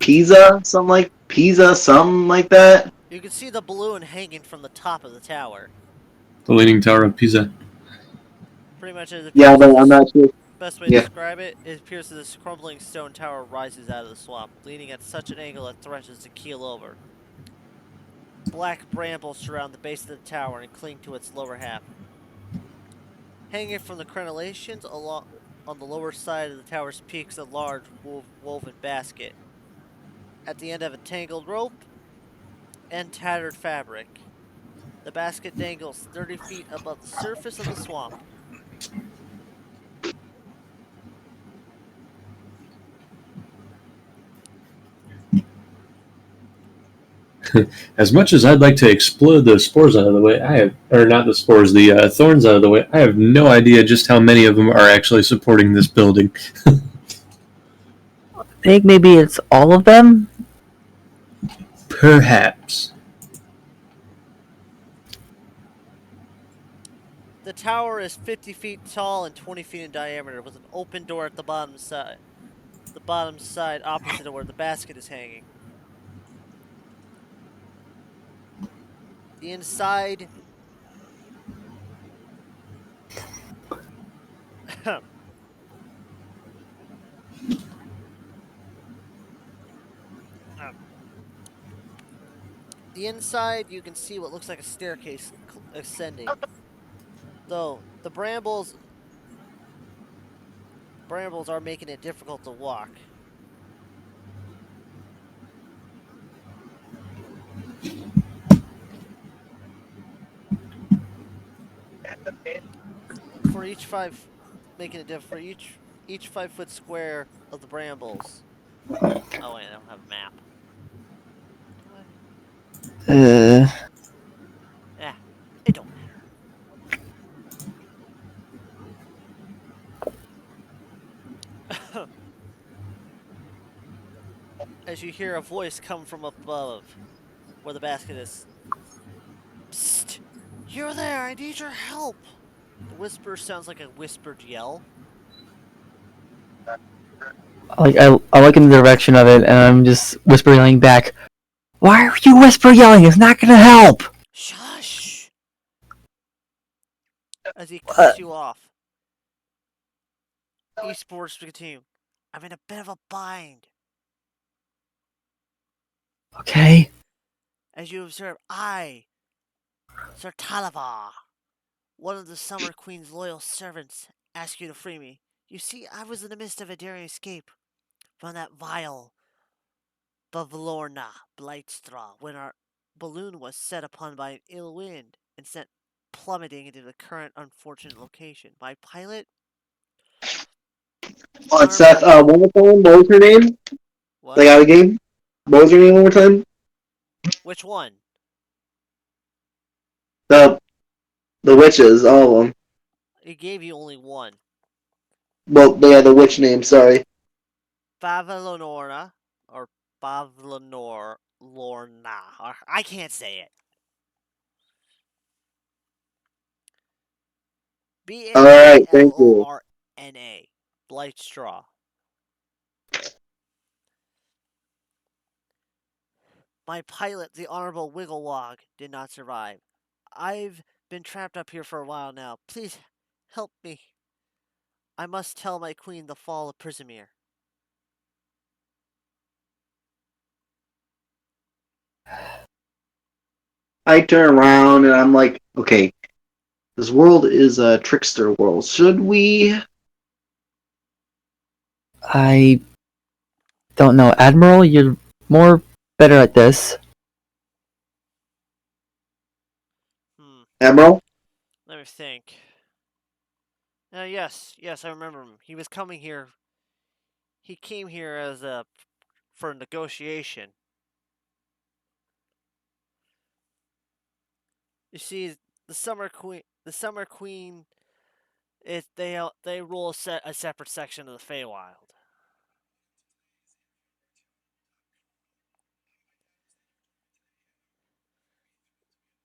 Speaker 2: Pisa? Something like that?
Speaker 1: You can see the balloon hanging from the top of the tower.
Speaker 3: The Leaning Tower of Pisa.
Speaker 1: Pretty much as it
Speaker 2: Yeah,
Speaker 1: appears
Speaker 2: but I'm not sure.
Speaker 1: best way to
Speaker 2: Yeah.
Speaker 1: describe it, it appears that this crumbling stone tower rises out of the swamp, leaning at such an angle that threatens to keel over. Black brambles surround the base of the tower and cling to its lower half. Hanging from the crenellations on the lower side of the tower's peak is a large woven basket. At the end of a tangled rope and tattered fabric. The basket dangles 30 feet above the surface of the swamp.
Speaker 3: As much as I'd like to explode the spores out of the way, or not the spores, the thorns out of the way, I have no idea just how many of them are actually supporting this building.
Speaker 4: I think maybe it's all of them?
Speaker 3: Perhaps.
Speaker 1: The tower is 50 feet tall and 20 feet in diameter, with an open door at the bottom side. The bottom side opposite to where the basket is hanging. The inside the inside, you can see what looks like a staircase ascending. Though the brambles are making it difficult to walk. For each five, making it different for each 5-foot square of the brambles. Oh wait, I don't have a map. Do I? It don't matter. As you hear a voice come from above, where the basket is. Psst! You're there! I need your help! The whisper sounds like a whispered yell.
Speaker 4: I look in the direction of it and I'm just whisper yelling back. Why are you whisper yelling? It's not gonna help!
Speaker 1: Shush! As he cuts you off. Esports continue. I'm in a bit of a bind.
Speaker 4: Okay.
Speaker 1: As you observe, I, Sir Talava, one of the Summer Queen's loyal servants, ask you to free me. You see, I was in the midst of a daring escape from that vile Bavlorna Blightstraw when our balloon was set upon by an ill wind and sent plummeting into the current unfortunate location. My pilot,
Speaker 2: Oh, Seth, one more time. What was her name?
Speaker 1: what?
Speaker 2: Like out of the game? What was her name one more time?
Speaker 1: Which one?
Speaker 2: The witches, all of them.
Speaker 1: It gave you only one.
Speaker 2: Well, yeah, the witch name. Sorry.
Speaker 1: Bavlonora or Bavlonor Lorna. I can't say it.
Speaker 2: All right, thank you.
Speaker 1: Balorna. Blight straw. My pilot, the Honorable Wigglewog, did not survive. I've been trapped up here for a while now. Please help me. I must tell my queen the fall of Prisimir.
Speaker 2: I turn around and I'm like, okay, this world is a trickster world. Should we?
Speaker 4: I don't know, Admiral. You're more better at this.
Speaker 2: Admiral?
Speaker 1: Let me think. Yes, I remember him. He was coming here. He came here as for a negotiation. You see, the Summer Queen. They rule a separate section of the Feywild.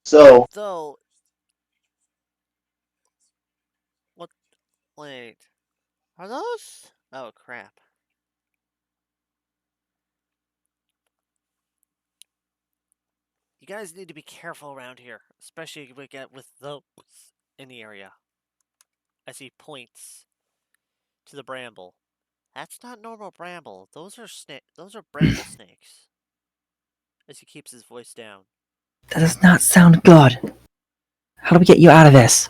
Speaker 2: So,
Speaker 1: Though, what? Wait, are those? Oh crap! You guys need to be careful around here, especially if we get with those in the area. As he points to the bramble. That's not normal bramble. Those are bramble snakes. As he keeps his voice down.
Speaker 4: That does not sound good. How do we get you out of this?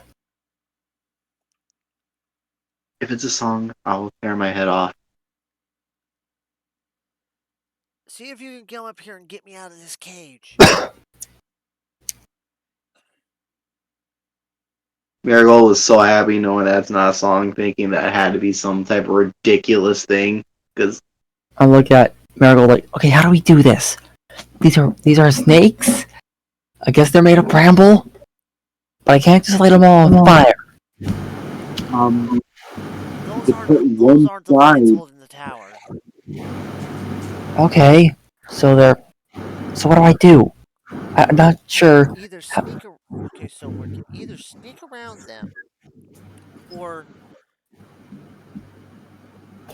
Speaker 2: if it's a song, I'll tear my head off.
Speaker 1: See if you can come up here and get me out of this cage.
Speaker 2: Marigold was so happy knowing that's not a song, thinking that had to be some type of ridiculous thing. Because
Speaker 4: I look at Marigold like, okay, how do we do this? These are snakes. I guess they're made of bramble, but I can't just light them all on fire.
Speaker 1: Those aren't the vines holding the tower.
Speaker 4: Okay, so what do I do? I'm not sure.
Speaker 1: Okay, so we can either sneak around them, or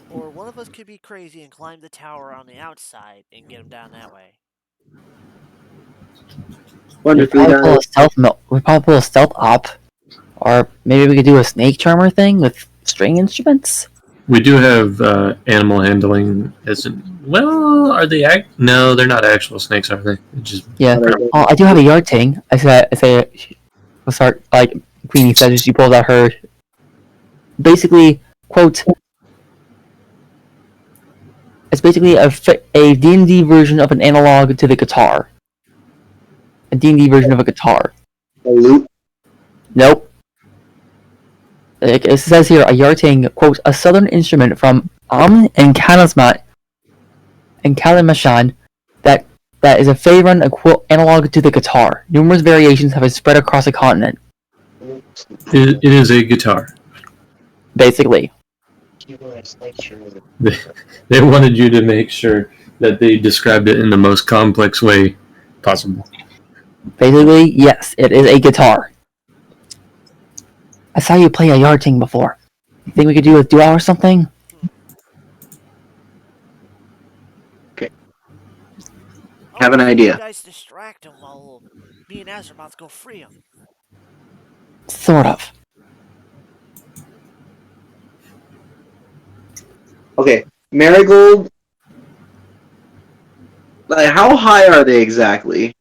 Speaker 1: one of us could be crazy and climb the tower on the outside and get them down that way.
Speaker 2: one
Speaker 4: We
Speaker 2: of three
Speaker 4: probably
Speaker 2: guys.
Speaker 4: pull a stealth op, or maybe we could do a snake charmer thing with string instruments.
Speaker 3: We do have animal handling as in. Well, are they No, they're not actual snakes, are they? Just
Speaker 4: Yeah. Oh, I do have a yard ting. I say, we'll start like Queenie says as she pulls out her. Basically, quote. It's basically a D&D version of an analog to the guitar. A D&D version of a guitar.
Speaker 2: A lute.
Speaker 4: Nope. It says here, a yarting, quote, a southern instrument from and Kalasmat and Kalimashan that is a favorite analog to the guitar. Numerous variations have been spread across the continent.
Speaker 3: it is a guitar.
Speaker 4: Basically.
Speaker 3: They wanted you to make sure that they described it in the most complex way possible.
Speaker 4: Basically, yes, it is a guitar. I saw you play a yarting before. You think we could do a duo or something?
Speaker 2: Okay. Have an idea.
Speaker 1: You guys distract him while me and Azeroth go free him.
Speaker 4: Sort of.
Speaker 2: Okay, Marigold. Like, how high are they exactly?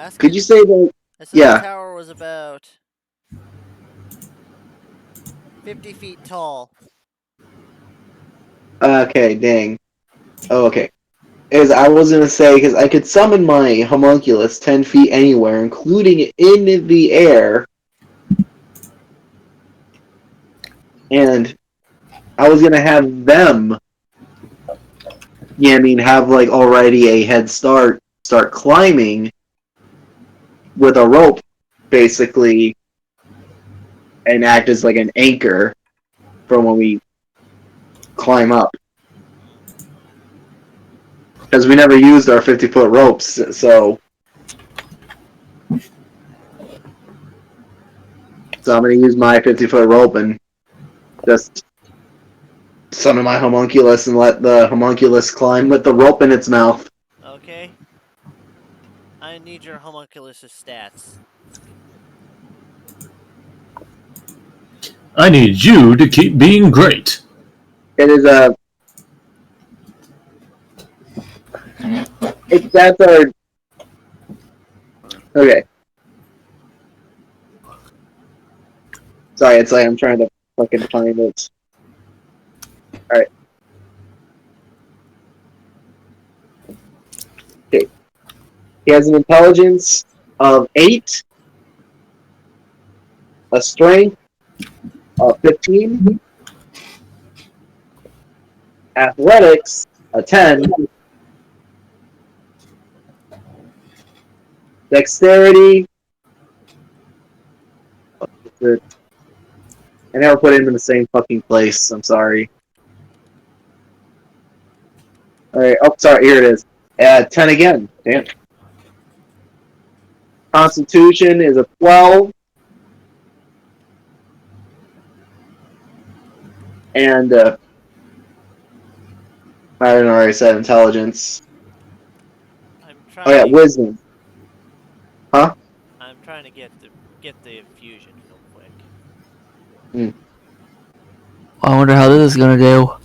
Speaker 1: Basket?
Speaker 2: Could you say that?
Speaker 1: I said
Speaker 2: Yeah.
Speaker 1: the tower was about 50 feet tall.
Speaker 2: Okay, dang. Oh, okay. As I was gonna say, because I could summon my homunculus 10 feet anywhere, including in the air, and I was gonna have them, yeah, I mean, have like already a head start climbing with a rope, basically, and act as like an anchor for when we climb up. Because we never used our 50-foot ropes, so I'm gonna use my 50-foot rope and just summon my homunculus and let the homunculus climb with the rope in its mouth.
Speaker 1: Okay. I need your homunculus' stats.
Speaker 3: I need you to keep being great.
Speaker 2: It is a. That's our. Okay. Sorry, it's like I'm trying to fucking find it. Alright. Okay. He has an intelligence of 8, a strength of 15, athletics a 10, dexterity. I never put him in the same fucking place. I'm sorry. Alright, oh, sorry, here it is. 10 again. Damn. Constitution is a 12. And, I didn't already said intelligence.
Speaker 1: I'm
Speaker 2: Oh yeah,
Speaker 1: trying.
Speaker 2: wisdom. Huh?
Speaker 1: I'm trying to get the infusion real quick.
Speaker 4: I wonder how this is gonna do.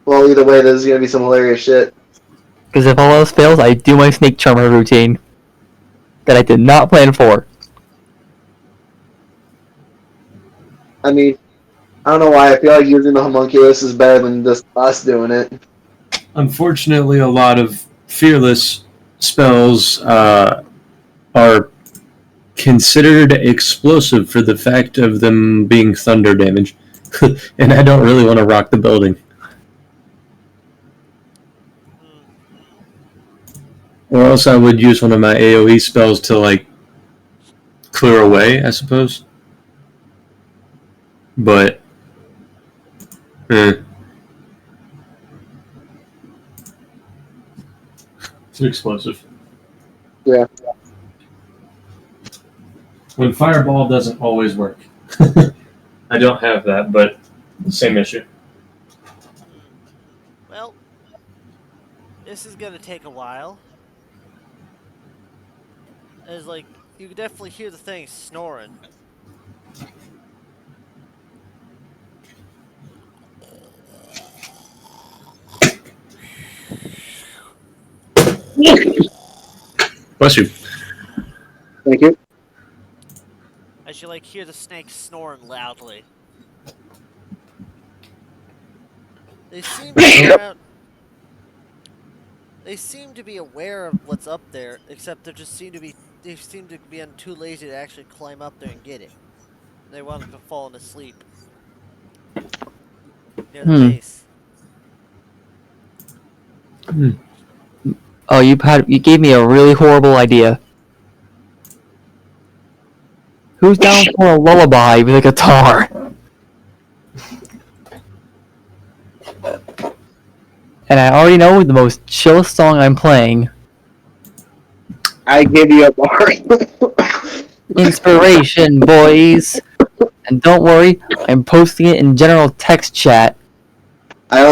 Speaker 2: Well, either way, this is gonna be some hilarious shit.
Speaker 4: Because if all else fails, I do my snake charmer routine. That I did not plan for.
Speaker 2: I mean, I don't know why. I feel like using the homunculus is better than just us doing it.
Speaker 3: Unfortunately, a lot of fearless spells are considered explosive for the fact of them being thunder damage. And I don't really want to rock the building. Or else I would use one of my AoE spells to, like, clear away, I suppose. But, it's explosive.
Speaker 2: Yeah.
Speaker 3: When Fireball doesn't always work. I don't have that, but same issue.
Speaker 1: Well, this is gonna take a while. As like you can definitely hear the thing snoring.
Speaker 3: Bless you.
Speaker 2: Thank you.
Speaker 1: As you like hear the snake snoring loudly. They seem to be around. They seem to be aware of what's up there, except they seem to be too lazy to actually climb up there and get it. They want to fall asleep near the base.
Speaker 4: Oh, you gave me a really horrible idea. Who's down for a lullaby with a guitar? And I already know the most chillest song I'm playing.
Speaker 2: I give you a bar.
Speaker 4: Inspiration, boys! And don't worry, I'm posting it in general text chat.
Speaker 2: I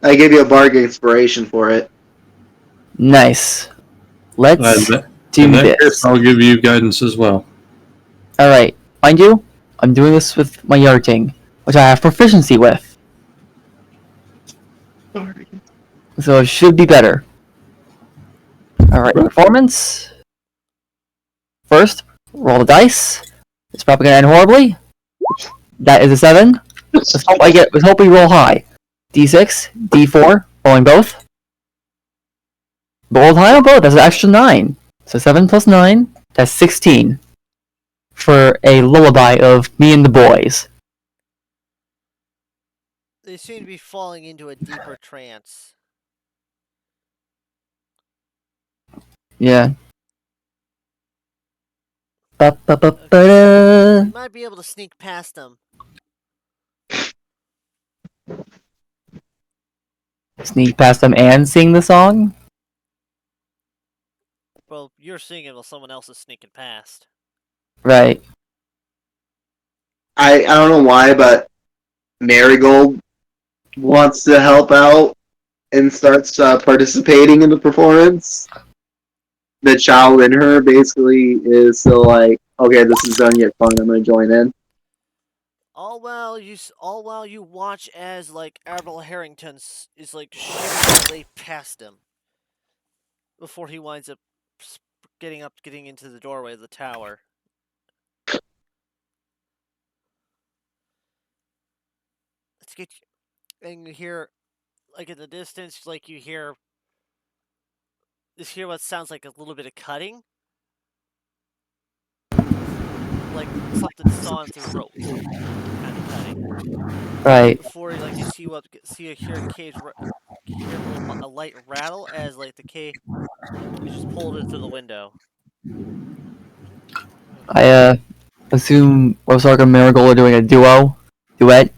Speaker 2: gave you a barg inspiration for it.
Speaker 4: Nice. Let's do
Speaker 3: in that
Speaker 4: this.
Speaker 3: case, I'll give you guidance as well.
Speaker 4: Alright, mind you, I'm doing this with my yarting, which I have proficiency with. So it should be better. Alright, performance. First, roll the dice. It's probably gonna end horribly. That is a 7. Let's hope we roll high. D6, D4, rolling both. Rolled high on both, that's an extra 9. So 7 plus 9, that's 16. For a lullaby of me and the boys.
Speaker 1: They seem to be falling into a deeper trance.
Speaker 4: Yeah.
Speaker 1: You
Speaker 4: Ba-ba-ba-ba-da.
Speaker 1: might be able to sneak past them.
Speaker 4: Sneak past them and sing the song?
Speaker 1: Well, you're seeing it while someone else is sneaking past.
Speaker 4: Right.
Speaker 2: I don't know why, but Marigold wants to help out and starts participating in the performance. The child in her basically is still like, okay, this is done yet fun. I'm gonna join in.
Speaker 1: All while you watch as like Admiral Harrington is like shooting way past him before he winds up getting into the doorway of the tower. Let's get, and you hear, like in the distance, like you hear what sounds like a little bit of cutting, like something sawn through rope, kind of cutting.
Speaker 4: Right.
Speaker 1: Before you hear a cage, hear a light rattle as like the cage is just pulled in through the window.
Speaker 4: I assume Rosark and Marigold are doing a duet.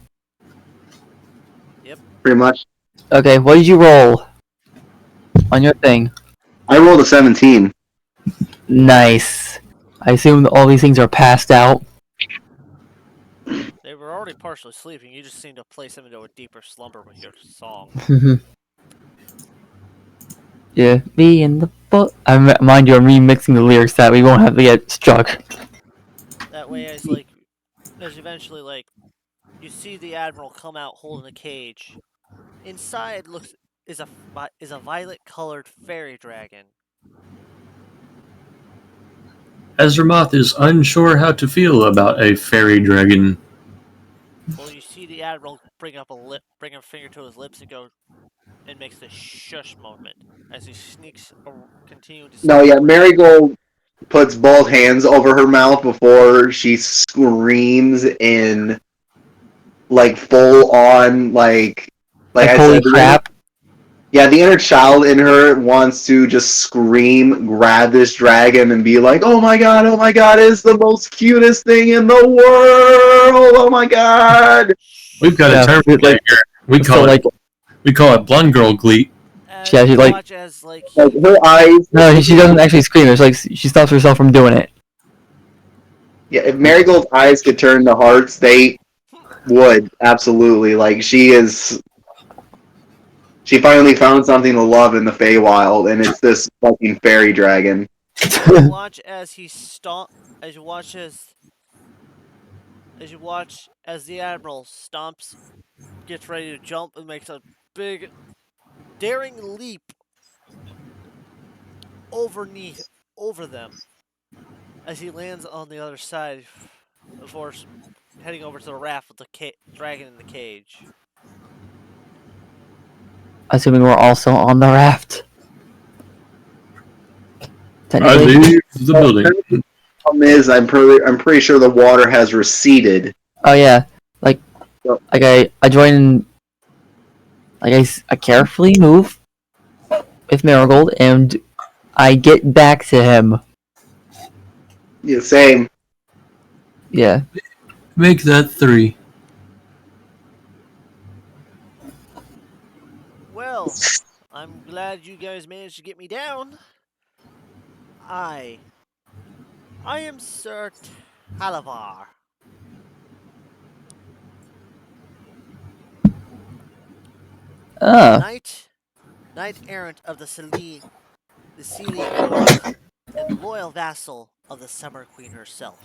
Speaker 1: Yep.
Speaker 2: Pretty much.
Speaker 4: Okay, what did you roll on your thing?
Speaker 2: I rolled a 17.
Speaker 4: Nice. I assume all these things are passed out.
Speaker 1: They were already partially sleeping. You just seemed to place them into a deeper slumber with your song.
Speaker 4: Yeah, me and the mind you, I'm remixing the lyrics that we won't have to get struck.
Speaker 1: That way, as eventually you see the admiral come out holding a cage. Inside is a violet-colored fairy dragon.
Speaker 3: Azramoth is unsure how to feel about a fairy dragon.
Speaker 1: Well, you see the admiral bring a finger to his lips and makes the shush movement as he continuing to.
Speaker 2: No, yeah, Marigold puts both hands over her mouth before she screams in like full on like I
Speaker 4: holy
Speaker 2: said.
Speaker 4: crap.
Speaker 2: Yeah, the inner child in her wants to just scream, grab this dragon, and be like, oh my god, it's the most cutest thing in the world! Oh my god!
Speaker 3: We've got a term for that here. We call it blonde girl glee.
Speaker 1: She actually
Speaker 2: like her eyes.
Speaker 4: No, she doesn't actually scream. It's like she stops herself from doing it.
Speaker 2: Yeah, if Marigold's eyes could turn to hearts, they would absolutely. Like she finally found something to love in the Feywild, and it's this fucking fairy dragon.
Speaker 1: You watch as the admiral stomps, gets ready to jump, and makes a big, daring leap over them as he lands on the other side before heading over to the raft with the dragon in the cage.
Speaker 4: Assuming we're also on the raft.
Speaker 3: I leave the building.
Speaker 2: The problem is, I'm pretty sure the water has receded.
Speaker 4: Oh yeah, I join. I carefully move with Marigold, and I get back to him.
Speaker 2: Yeah, same.
Speaker 4: Yeah.
Speaker 3: Make that 3.
Speaker 1: Well, I'm glad you guys managed to get me down. I am Sir Halavar. Knight errant of the Sealy North, and loyal vassal of the Summer Queen herself.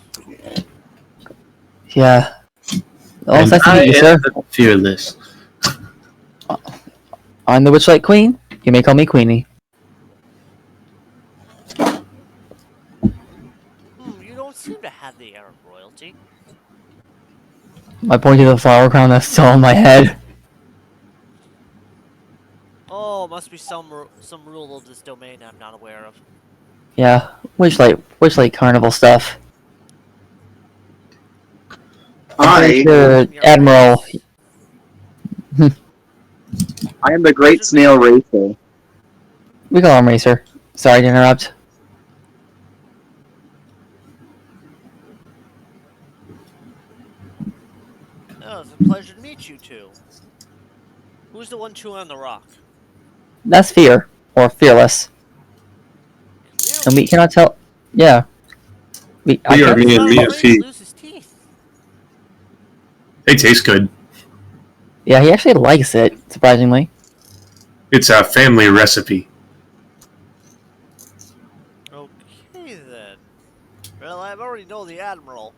Speaker 4: Yeah. Oh,
Speaker 3: And
Speaker 4: nice to meet you, sir.
Speaker 3: Fearless.
Speaker 4: I'm the Witchlight Queen. You may call me Queenie.
Speaker 1: Monty.
Speaker 4: I point to the flower crown that's still on my head.
Speaker 1: Oh, must be some rule of this domain I'm not aware of.
Speaker 4: Yeah, witchlight carnival stuff.
Speaker 2: I
Speaker 4: Admiral.
Speaker 2: I am the great snail racer.
Speaker 4: We call him Racer. Sorry to interrupt.
Speaker 1: Oh, it's a pleasure to meet you two. Who's the one chewing on the rock?
Speaker 4: That's Fear, or Fearless.
Speaker 1: Clearly.
Speaker 4: And we cannot tell. Yeah.
Speaker 3: We are
Speaker 1: He's
Speaker 3: me and
Speaker 1: not
Speaker 3: me
Speaker 1: afraid
Speaker 3: feet.
Speaker 1: to lose his teeth.
Speaker 3: They taste good.
Speaker 4: Yeah, he actually likes it, surprisingly.
Speaker 3: It's a family recipe.
Speaker 1: Okay then. Well, I already know the Admiral.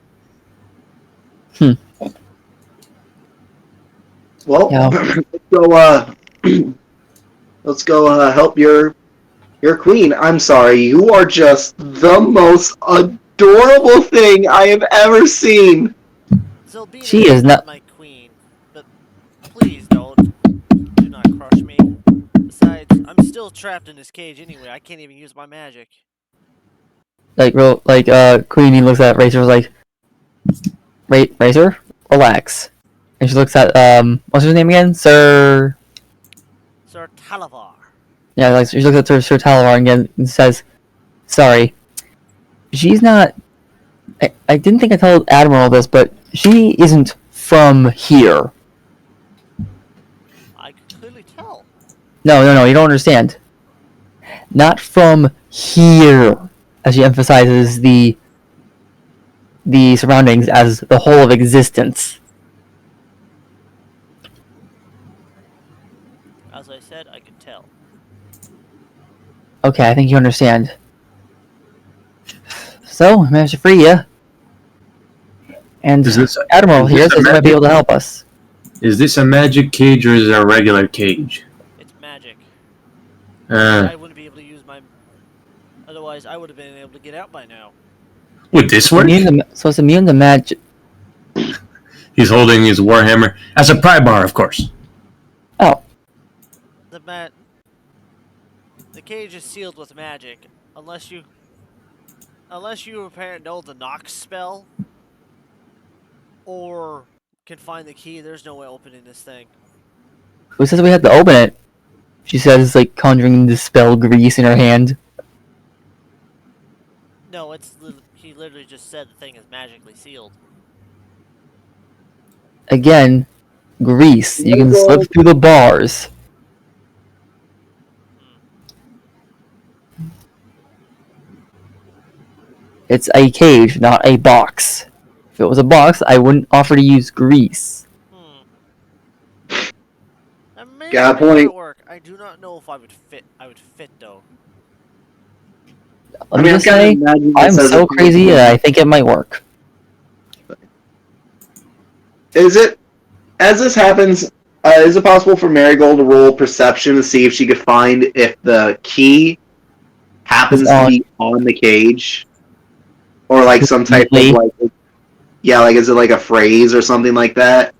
Speaker 2: Well,
Speaker 4: Yeah.
Speaker 2: let's go help your queen. I'm sorry, you are just the most adorable thing I have ever seen.
Speaker 1: Zelbina
Speaker 4: She is not-
Speaker 1: my queen, but please don't. Do not crush me. Besides, I'm still trapped in this cage anyway. I can't even use my magic.
Speaker 4: Queenie looks at Racer like, Racer, relax. And she looks at, what's his name again? Sir
Speaker 1: Talavar.
Speaker 4: Yeah, like, she looks at Sir Talavar again and says, sorry. She's not... I didn't think I told Admiral this, but she isn't from here.
Speaker 1: I can clearly tell.
Speaker 4: No, you don't understand. Not from here, as she emphasizes the surroundings as the whole of existence.
Speaker 1: As I said, I can tell.
Speaker 4: Okay, I think you understand. So, I managed to free you. And Admiral here says he might be able to help us.
Speaker 3: Is this a magic cage or is it a regular cage?
Speaker 1: It's magic. I
Speaker 3: Uh,
Speaker 1: wouldn't be able to use my... Otherwise, I would have been able to get out by now.
Speaker 3: would this work?
Speaker 4: So it's immune to magic.
Speaker 3: He's holding his warhammer as a pry bar, of course.
Speaker 4: Oh,
Speaker 1: The cage is sealed with magic, unless you apparently know the knock spell, or can find the key. There's no way opening this thing.
Speaker 4: who says we have to open it? She says, like, conjuring dispel grease in her hand.
Speaker 1: No, he literally just said the thing is magically sealed.
Speaker 4: Again, grease. You can slip through the bars. It's a cage, not a box. If it was a box, I wouldn't offer to use grease.
Speaker 1: That may
Speaker 2: Got a
Speaker 1: or may
Speaker 2: point.
Speaker 1: not work. I do not know if I would fit. I would fit though.
Speaker 4: Let me just say, I'm so crazy that I think it might work.
Speaker 2: Is it, as this happens, is it possible for Marigold to roll perception to see if she could find if the key happens to be on the cage? Or like some type of like, yeah, like is it like a phrase or something like that?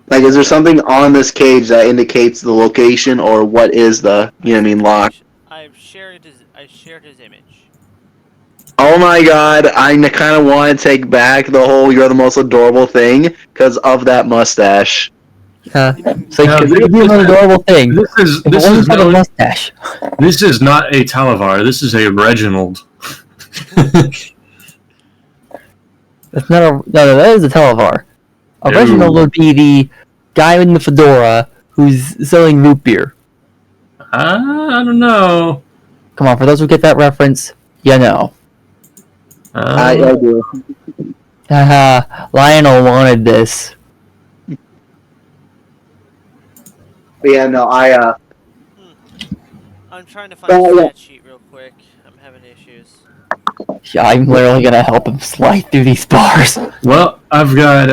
Speaker 2: Like, is there something on this cage that indicates the location or what is the, lock?
Speaker 1: I shared his image.
Speaker 2: Oh my god, I kind of want to take back the whole "you're the most adorable" thing because of that mustache.
Speaker 4: It's like, it would be an adorable thing.
Speaker 3: This is
Speaker 4: not a mustache.
Speaker 3: This is not a Talavar. This is a Reginald.
Speaker 4: That's not a... No, that is a Televar. A Reginald would be the guy in the fedora who's selling root beer.
Speaker 3: I don't know.
Speaker 4: Come on, for those who get that reference, you know.
Speaker 2: I do.
Speaker 4: Haha, Lionel wanted this.
Speaker 2: But yeah, no,
Speaker 1: I'm trying to find a stat sheet real quick. I'm having issues.
Speaker 4: Yeah, I'm literally gonna help him slide through these bars.
Speaker 3: Well, I've got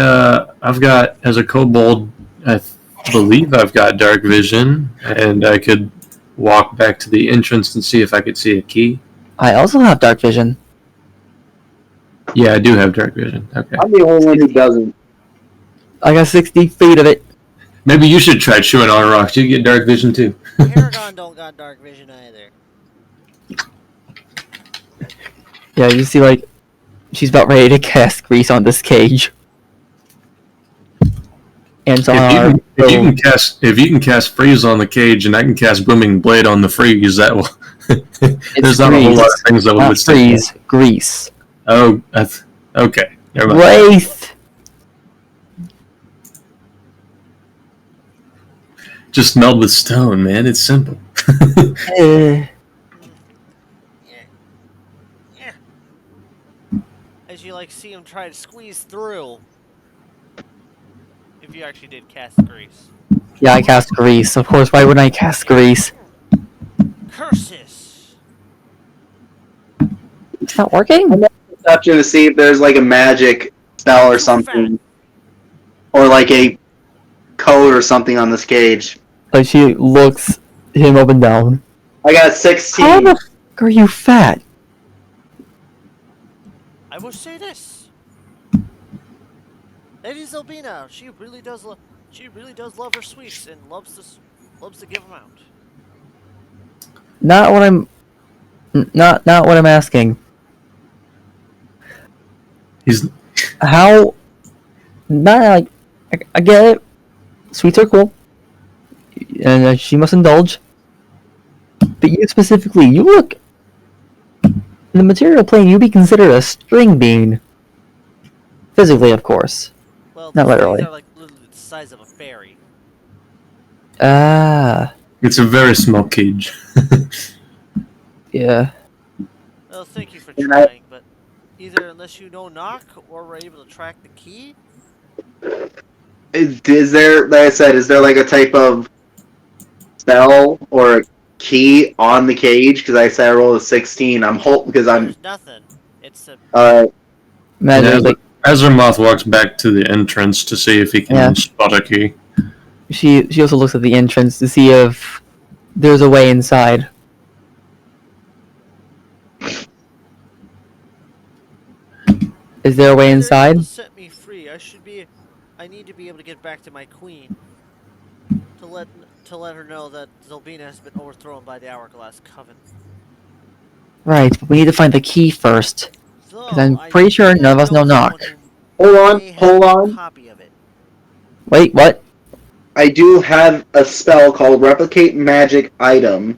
Speaker 3: as a kobold, believe I've got dark vision, and I could walk back to the entrance and see if I could see a key.
Speaker 4: I also have dark vision.
Speaker 3: Yeah, I do have dark vision. Okay.
Speaker 2: I'm the only one who doesn't.
Speaker 4: I got 60 feet of it.
Speaker 3: Maybe you should try chewing on rocks. You get dark vision too.
Speaker 1: Paragon don't got dark vision either.
Speaker 4: Yeah, you see, like, she's about ready to cast grease on this cage. And it's on our
Speaker 3: If you can cast freeze on the cage, and I can cast booming blade on the freeze, that will. There's not a whole lot of things that will
Speaker 4: not
Speaker 3: withstand.
Speaker 4: freeze, grease.
Speaker 3: Oh, that's okay. Never mind.
Speaker 4: Wraith!
Speaker 3: Just meld with stone, man. It's simple.
Speaker 4: Eh.
Speaker 1: As you like see him try to squeeze through. If you actually did cast grease.
Speaker 4: Yeah, I cast grease. Of course, why wouldn't I cast grease?
Speaker 1: Curses!
Speaker 4: It's not working?
Speaker 2: Perception to see if there's like a magic spell or something, or like a code or something on this cage.
Speaker 4: Like, she looks him up and down.
Speaker 2: I got
Speaker 4: How
Speaker 2: 16.
Speaker 4: the f*** are you fat?
Speaker 1: I will say this. Lady Zelbina, she really does love her sweets and loves to give them out.
Speaker 4: Not what I'm... Not what I'm asking.
Speaker 3: He's
Speaker 4: How... Not like... I get it. Sweets are cool. And she must indulge. But you specifically, you look... In the material plane, you'd be considered a string bean. Physically, of course.
Speaker 1: Well,
Speaker 4: Not
Speaker 1: these
Speaker 4: literally.
Speaker 1: are like literally the size of a fairy.
Speaker 4: Ah...
Speaker 3: It's a very small cage.
Speaker 4: Yeah.
Speaker 1: Well, thank you for
Speaker 2: And I-
Speaker 1: trying, but either unless you know knock or we're able to track the key.
Speaker 2: Is there, like I said, is there like a type of spell or key on the cage? Because I said I rolled a 16. I'm hoping because I'm.
Speaker 1: There's nothing. It's a
Speaker 4: Imagine,
Speaker 3: Yeah,
Speaker 4: like,
Speaker 3: Azramoth walks back to the entrance to see if he can
Speaker 4: Yeah.
Speaker 3: spot a key.
Speaker 4: she also looks at the entrance to see if there's a way inside. Is there a way
Speaker 1: If they're
Speaker 4: inside?
Speaker 1: able to set me free. I need to be able to get back to my queen. To let her know that Zelbina has been overthrown by the Hourglass Coven.
Speaker 4: Right, but we need to find the key first.
Speaker 1: So,
Speaker 4: I'm
Speaker 1: I
Speaker 4: pretty sure
Speaker 1: think
Speaker 4: none of
Speaker 1: I
Speaker 4: us know knock.
Speaker 1: someone
Speaker 2: Hold
Speaker 1: who
Speaker 2: on,
Speaker 1: may have
Speaker 2: hold
Speaker 1: a
Speaker 2: on.
Speaker 1: Copy of it.
Speaker 4: Wait, what?
Speaker 2: I do have a spell called Replicate Magic Item.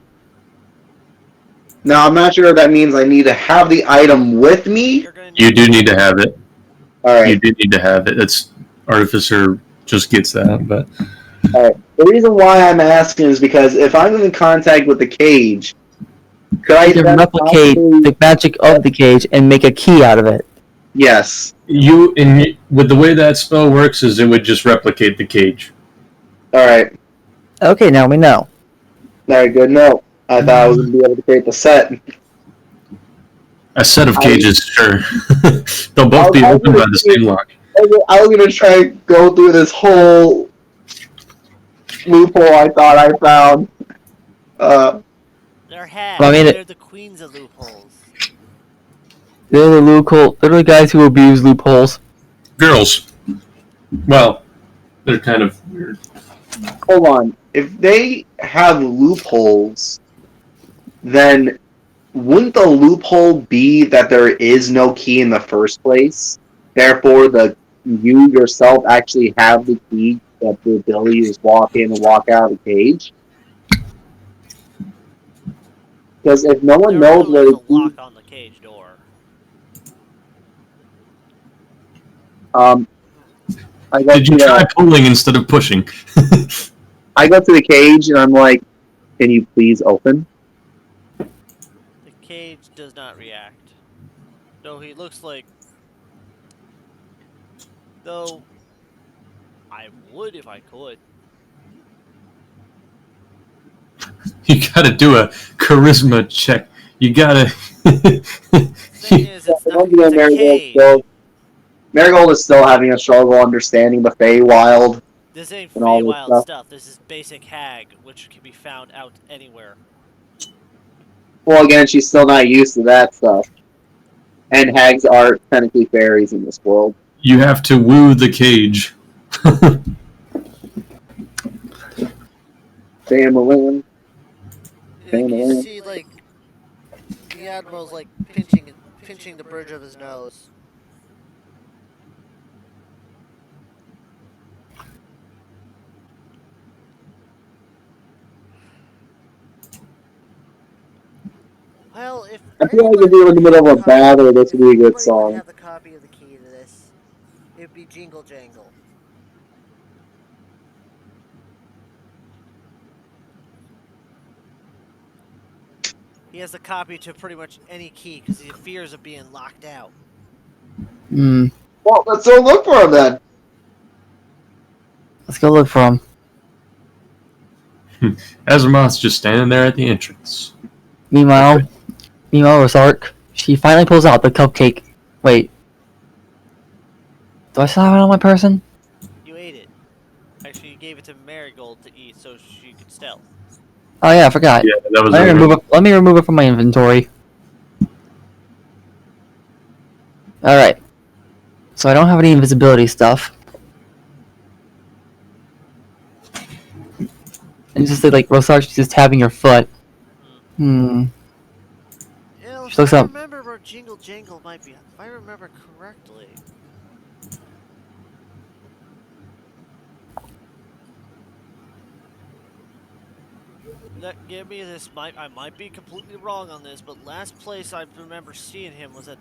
Speaker 2: Now, I'm not sure if that means I need to have the item with me.
Speaker 1: You're gonna
Speaker 3: You do need to have it. You
Speaker 2: Alright.
Speaker 3: do need to have it. It's Artificer just gets that, but
Speaker 2: Alright. The reason why I'm asking is because if I'm in contact with the cage, could I
Speaker 4: You can
Speaker 2: then
Speaker 4: replicate
Speaker 2: possibly-
Speaker 4: the magic of the cage and make a key out of it.
Speaker 2: Yes.
Speaker 3: with the way that spell works is it would just replicate the cage.
Speaker 2: Alright.
Speaker 4: Okay, now we know.
Speaker 2: Very good. No. I thought I was going to be able to create the set.
Speaker 3: A set of cages, sure. They'll both be
Speaker 2: I'll
Speaker 3: opened by
Speaker 2: do
Speaker 3: the
Speaker 2: it.
Speaker 3: same lock.
Speaker 2: I was going to try and go through this whole loophole I thought I found.
Speaker 1: They're hags.
Speaker 4: Well, I mean,
Speaker 1: They're the queens of loopholes.
Speaker 4: They're the loophole. They're the guys who abuse loopholes.
Speaker 3: Girls. Well, they're kind of weird.
Speaker 2: Hold on. If they have loopholes, then wouldn't the loophole be that there is no key in the first place? Therefore, you yourself actually have the key, that the ability to just walk in and walk out of the cage? Because if no one
Speaker 1: There
Speaker 2: knows where
Speaker 1: is
Speaker 2: the
Speaker 1: a
Speaker 2: key,
Speaker 1: lock on the cage door.
Speaker 2: I go
Speaker 3: Did you
Speaker 2: to
Speaker 3: try
Speaker 2: the,
Speaker 3: pulling instead of pushing?
Speaker 2: I go to the cage and I'm like, "Can you please open?"
Speaker 1: The cage does not react. Though he looks like... Though... I would if I could.
Speaker 3: You gotta do a charisma check. You gotta.
Speaker 1: Thing is, it's not,
Speaker 2: Yeah,
Speaker 1: it's a cage.
Speaker 2: Marigold is still having a struggle understanding the Feywild.
Speaker 1: This ain't
Speaker 2: and all this
Speaker 1: Feywild
Speaker 2: stuff.
Speaker 1: stuff. This is basic hag, which can be found out anywhere.
Speaker 2: Well, again, she's still not used to that stuff. And hags are technically fairies in this world.
Speaker 3: You have to woo the cage.
Speaker 2: Family.
Speaker 1: Like, you see, like, the admiral's like pinching the bridge of his nose. Well, if
Speaker 2: I feel like if we were in the middle of a battle, this would be a good
Speaker 1: anybody would
Speaker 2: song.
Speaker 1: have the copy of the key to this, it'd be Jingle Jangle. He has the copy to pretty much any key because he fears of being locked out.
Speaker 4: Hmm.
Speaker 2: Well, let's go look for him then.
Speaker 4: Let's go look for him.
Speaker 3: Azimuth's just standing there at the entrance.
Speaker 4: Meanwhile, Rosark, she finally pulls out the cupcake. Wait. Do I still have it on my person?
Speaker 1: You ate it. Actually, you gave it to Marigold to eat so she could stealth.
Speaker 4: Oh yeah, I forgot.
Speaker 3: Yeah, that was
Speaker 4: Let me remove it from my inventory. Alright. So I don't have any invisibility stuff. And just like Rosark's just tapping your foot. Hmm.
Speaker 1: Yeah,
Speaker 4: She looks
Speaker 1: I
Speaker 4: up.
Speaker 1: remember where Jingle Jangle might be. If I remember correctly. Give me this. I might be completely wrong on this, but last place I remember seeing him was at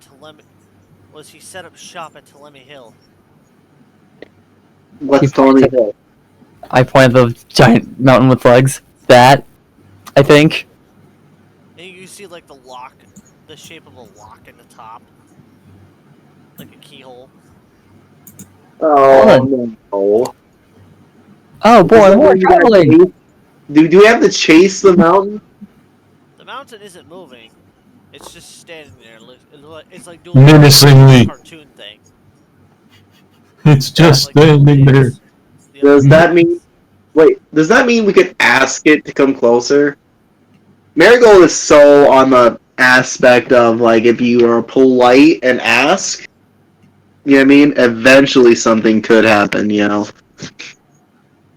Speaker 1: he set up shop at Telemi Hill.
Speaker 2: What's Tony Hill?
Speaker 4: I pointed the giant mountain with legs. That, I think.
Speaker 1: And you see like the lock, the shape of a lock in the top, like a keyhole.
Speaker 2: Oh no!
Speaker 4: Oh boy, more traveling!
Speaker 2: Do we have to chase the mountain?
Speaker 1: The mountain isn't moving; it's just standing there. It's like doing
Speaker 3: Menacingly.
Speaker 1: a cartoon thing.
Speaker 3: It's just
Speaker 1: Like
Speaker 3: standing there.
Speaker 2: Does that mean? Wait, does that mean we could ask it to come closer? Marigold is so on the aspect of like if you are polite and ask, you know what I mean? Eventually something could happen, you know.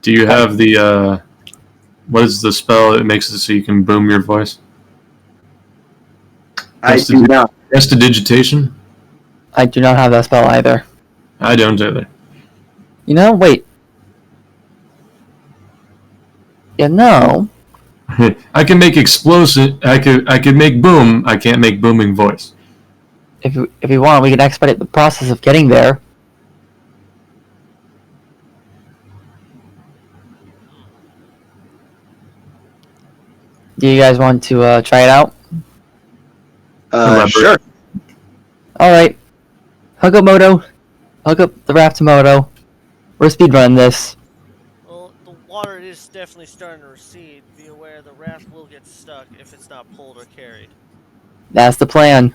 Speaker 3: Do you have the what is the spell that makes it so you can boom your voice?
Speaker 2: I do not.
Speaker 3: Prestidigitation?
Speaker 4: I do not have that spell either.
Speaker 3: I don't either.
Speaker 4: You know, wait. Yeah, no.
Speaker 3: I can make explosive. I could make boom. I can't make booming voice.
Speaker 4: If you want, we can expedite the process of getting there. Do you guys want to try it out?
Speaker 2: Sure.
Speaker 4: Alright. Hook up Moto. Hook up the raft to Moto. We're speedrunning this.
Speaker 1: Well, the water is definitely starting to recede. Be aware the raft will get stuck if it's not pulled or carried.
Speaker 4: That's the plan.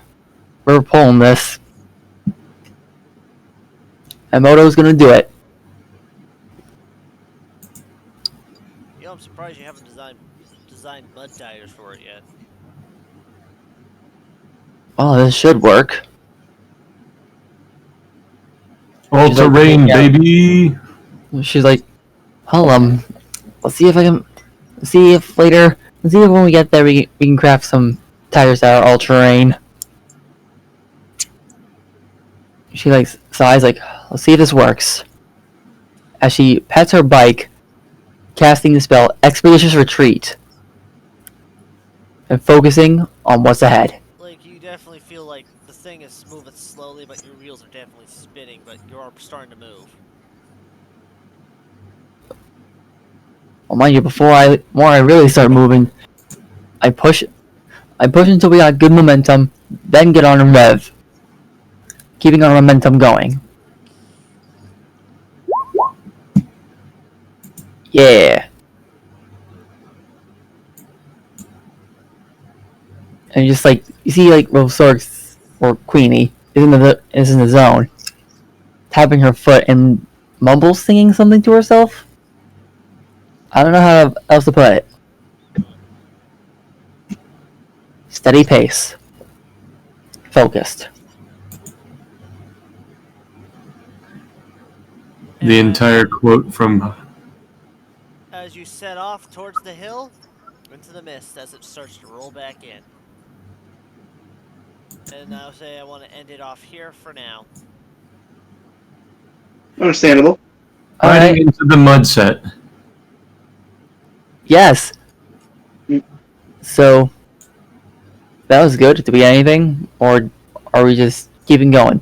Speaker 4: We're pulling this. And Moto's gonna do it.
Speaker 1: You know, I'm surprised you haven't designed mud tires for it yet.
Speaker 4: Oh, this should work.
Speaker 3: All
Speaker 4: She's like,
Speaker 3: terrain,
Speaker 4: yeah.
Speaker 3: baby.
Speaker 4: She's like, well, let's see if I can, see if later, let's see if when we get there we can craft some tires that are all-terrain. She like sighs like, let's see if this works. As she pets her bike, casting the spell Expeditious Retreat, and focusing on what's ahead.
Speaker 1: Like, you definitely feel like the thing is moving slowly, but your wheels are definitely spinning, but you're starting to move.
Speaker 4: Well, mind you, before I really start moving, I push until we got good momentum, then get on a rev, keeping our momentum going. Yeah. And you just like you see like Rosorx or Queenie is in the zone, tapping her foot and mumbles singing something to herself. I don't know how else to put it. Steady pace. Focused.
Speaker 3: The
Speaker 1: And
Speaker 3: entire quote from
Speaker 1: as you set off towards the hill, into the mist as it starts to roll back in. And I'll say I want to end it off here for now.
Speaker 2: Understandable.
Speaker 3: riding
Speaker 4: Alright.
Speaker 3: into the mud set.
Speaker 4: Yes.
Speaker 2: Mm.
Speaker 4: So that was good. Do we get anything? Or are we just keeping going?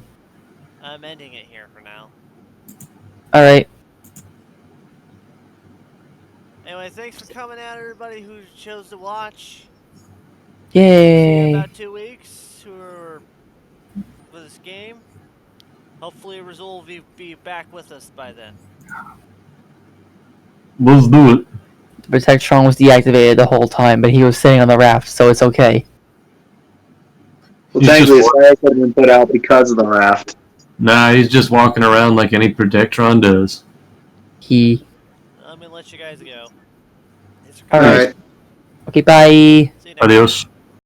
Speaker 1: I'm ending it here for now.
Speaker 4: Alright.
Speaker 1: Anyway, thanks for coming out, everybody who chose to watch. See you in
Speaker 4: Yay.
Speaker 1: about 2 weeks for this game. Hopefully, Razul will be back with us by then.
Speaker 3: Let's do it.
Speaker 4: The Protectron was deactivated the whole time, but he was sitting on the raft, so it's okay.
Speaker 2: Well,
Speaker 3: He's
Speaker 2: thankfully, his
Speaker 3: just
Speaker 2: fire could have been put out because of the raft.
Speaker 3: Nah, he's just walking around like any Protectron does.
Speaker 1: I'm gonna let you guys go. Thanks for
Speaker 4: All
Speaker 1: coming.
Speaker 4: right.
Speaker 2: Alright.
Speaker 4: Okay, bye.
Speaker 1: See you next time.
Speaker 3: Adios.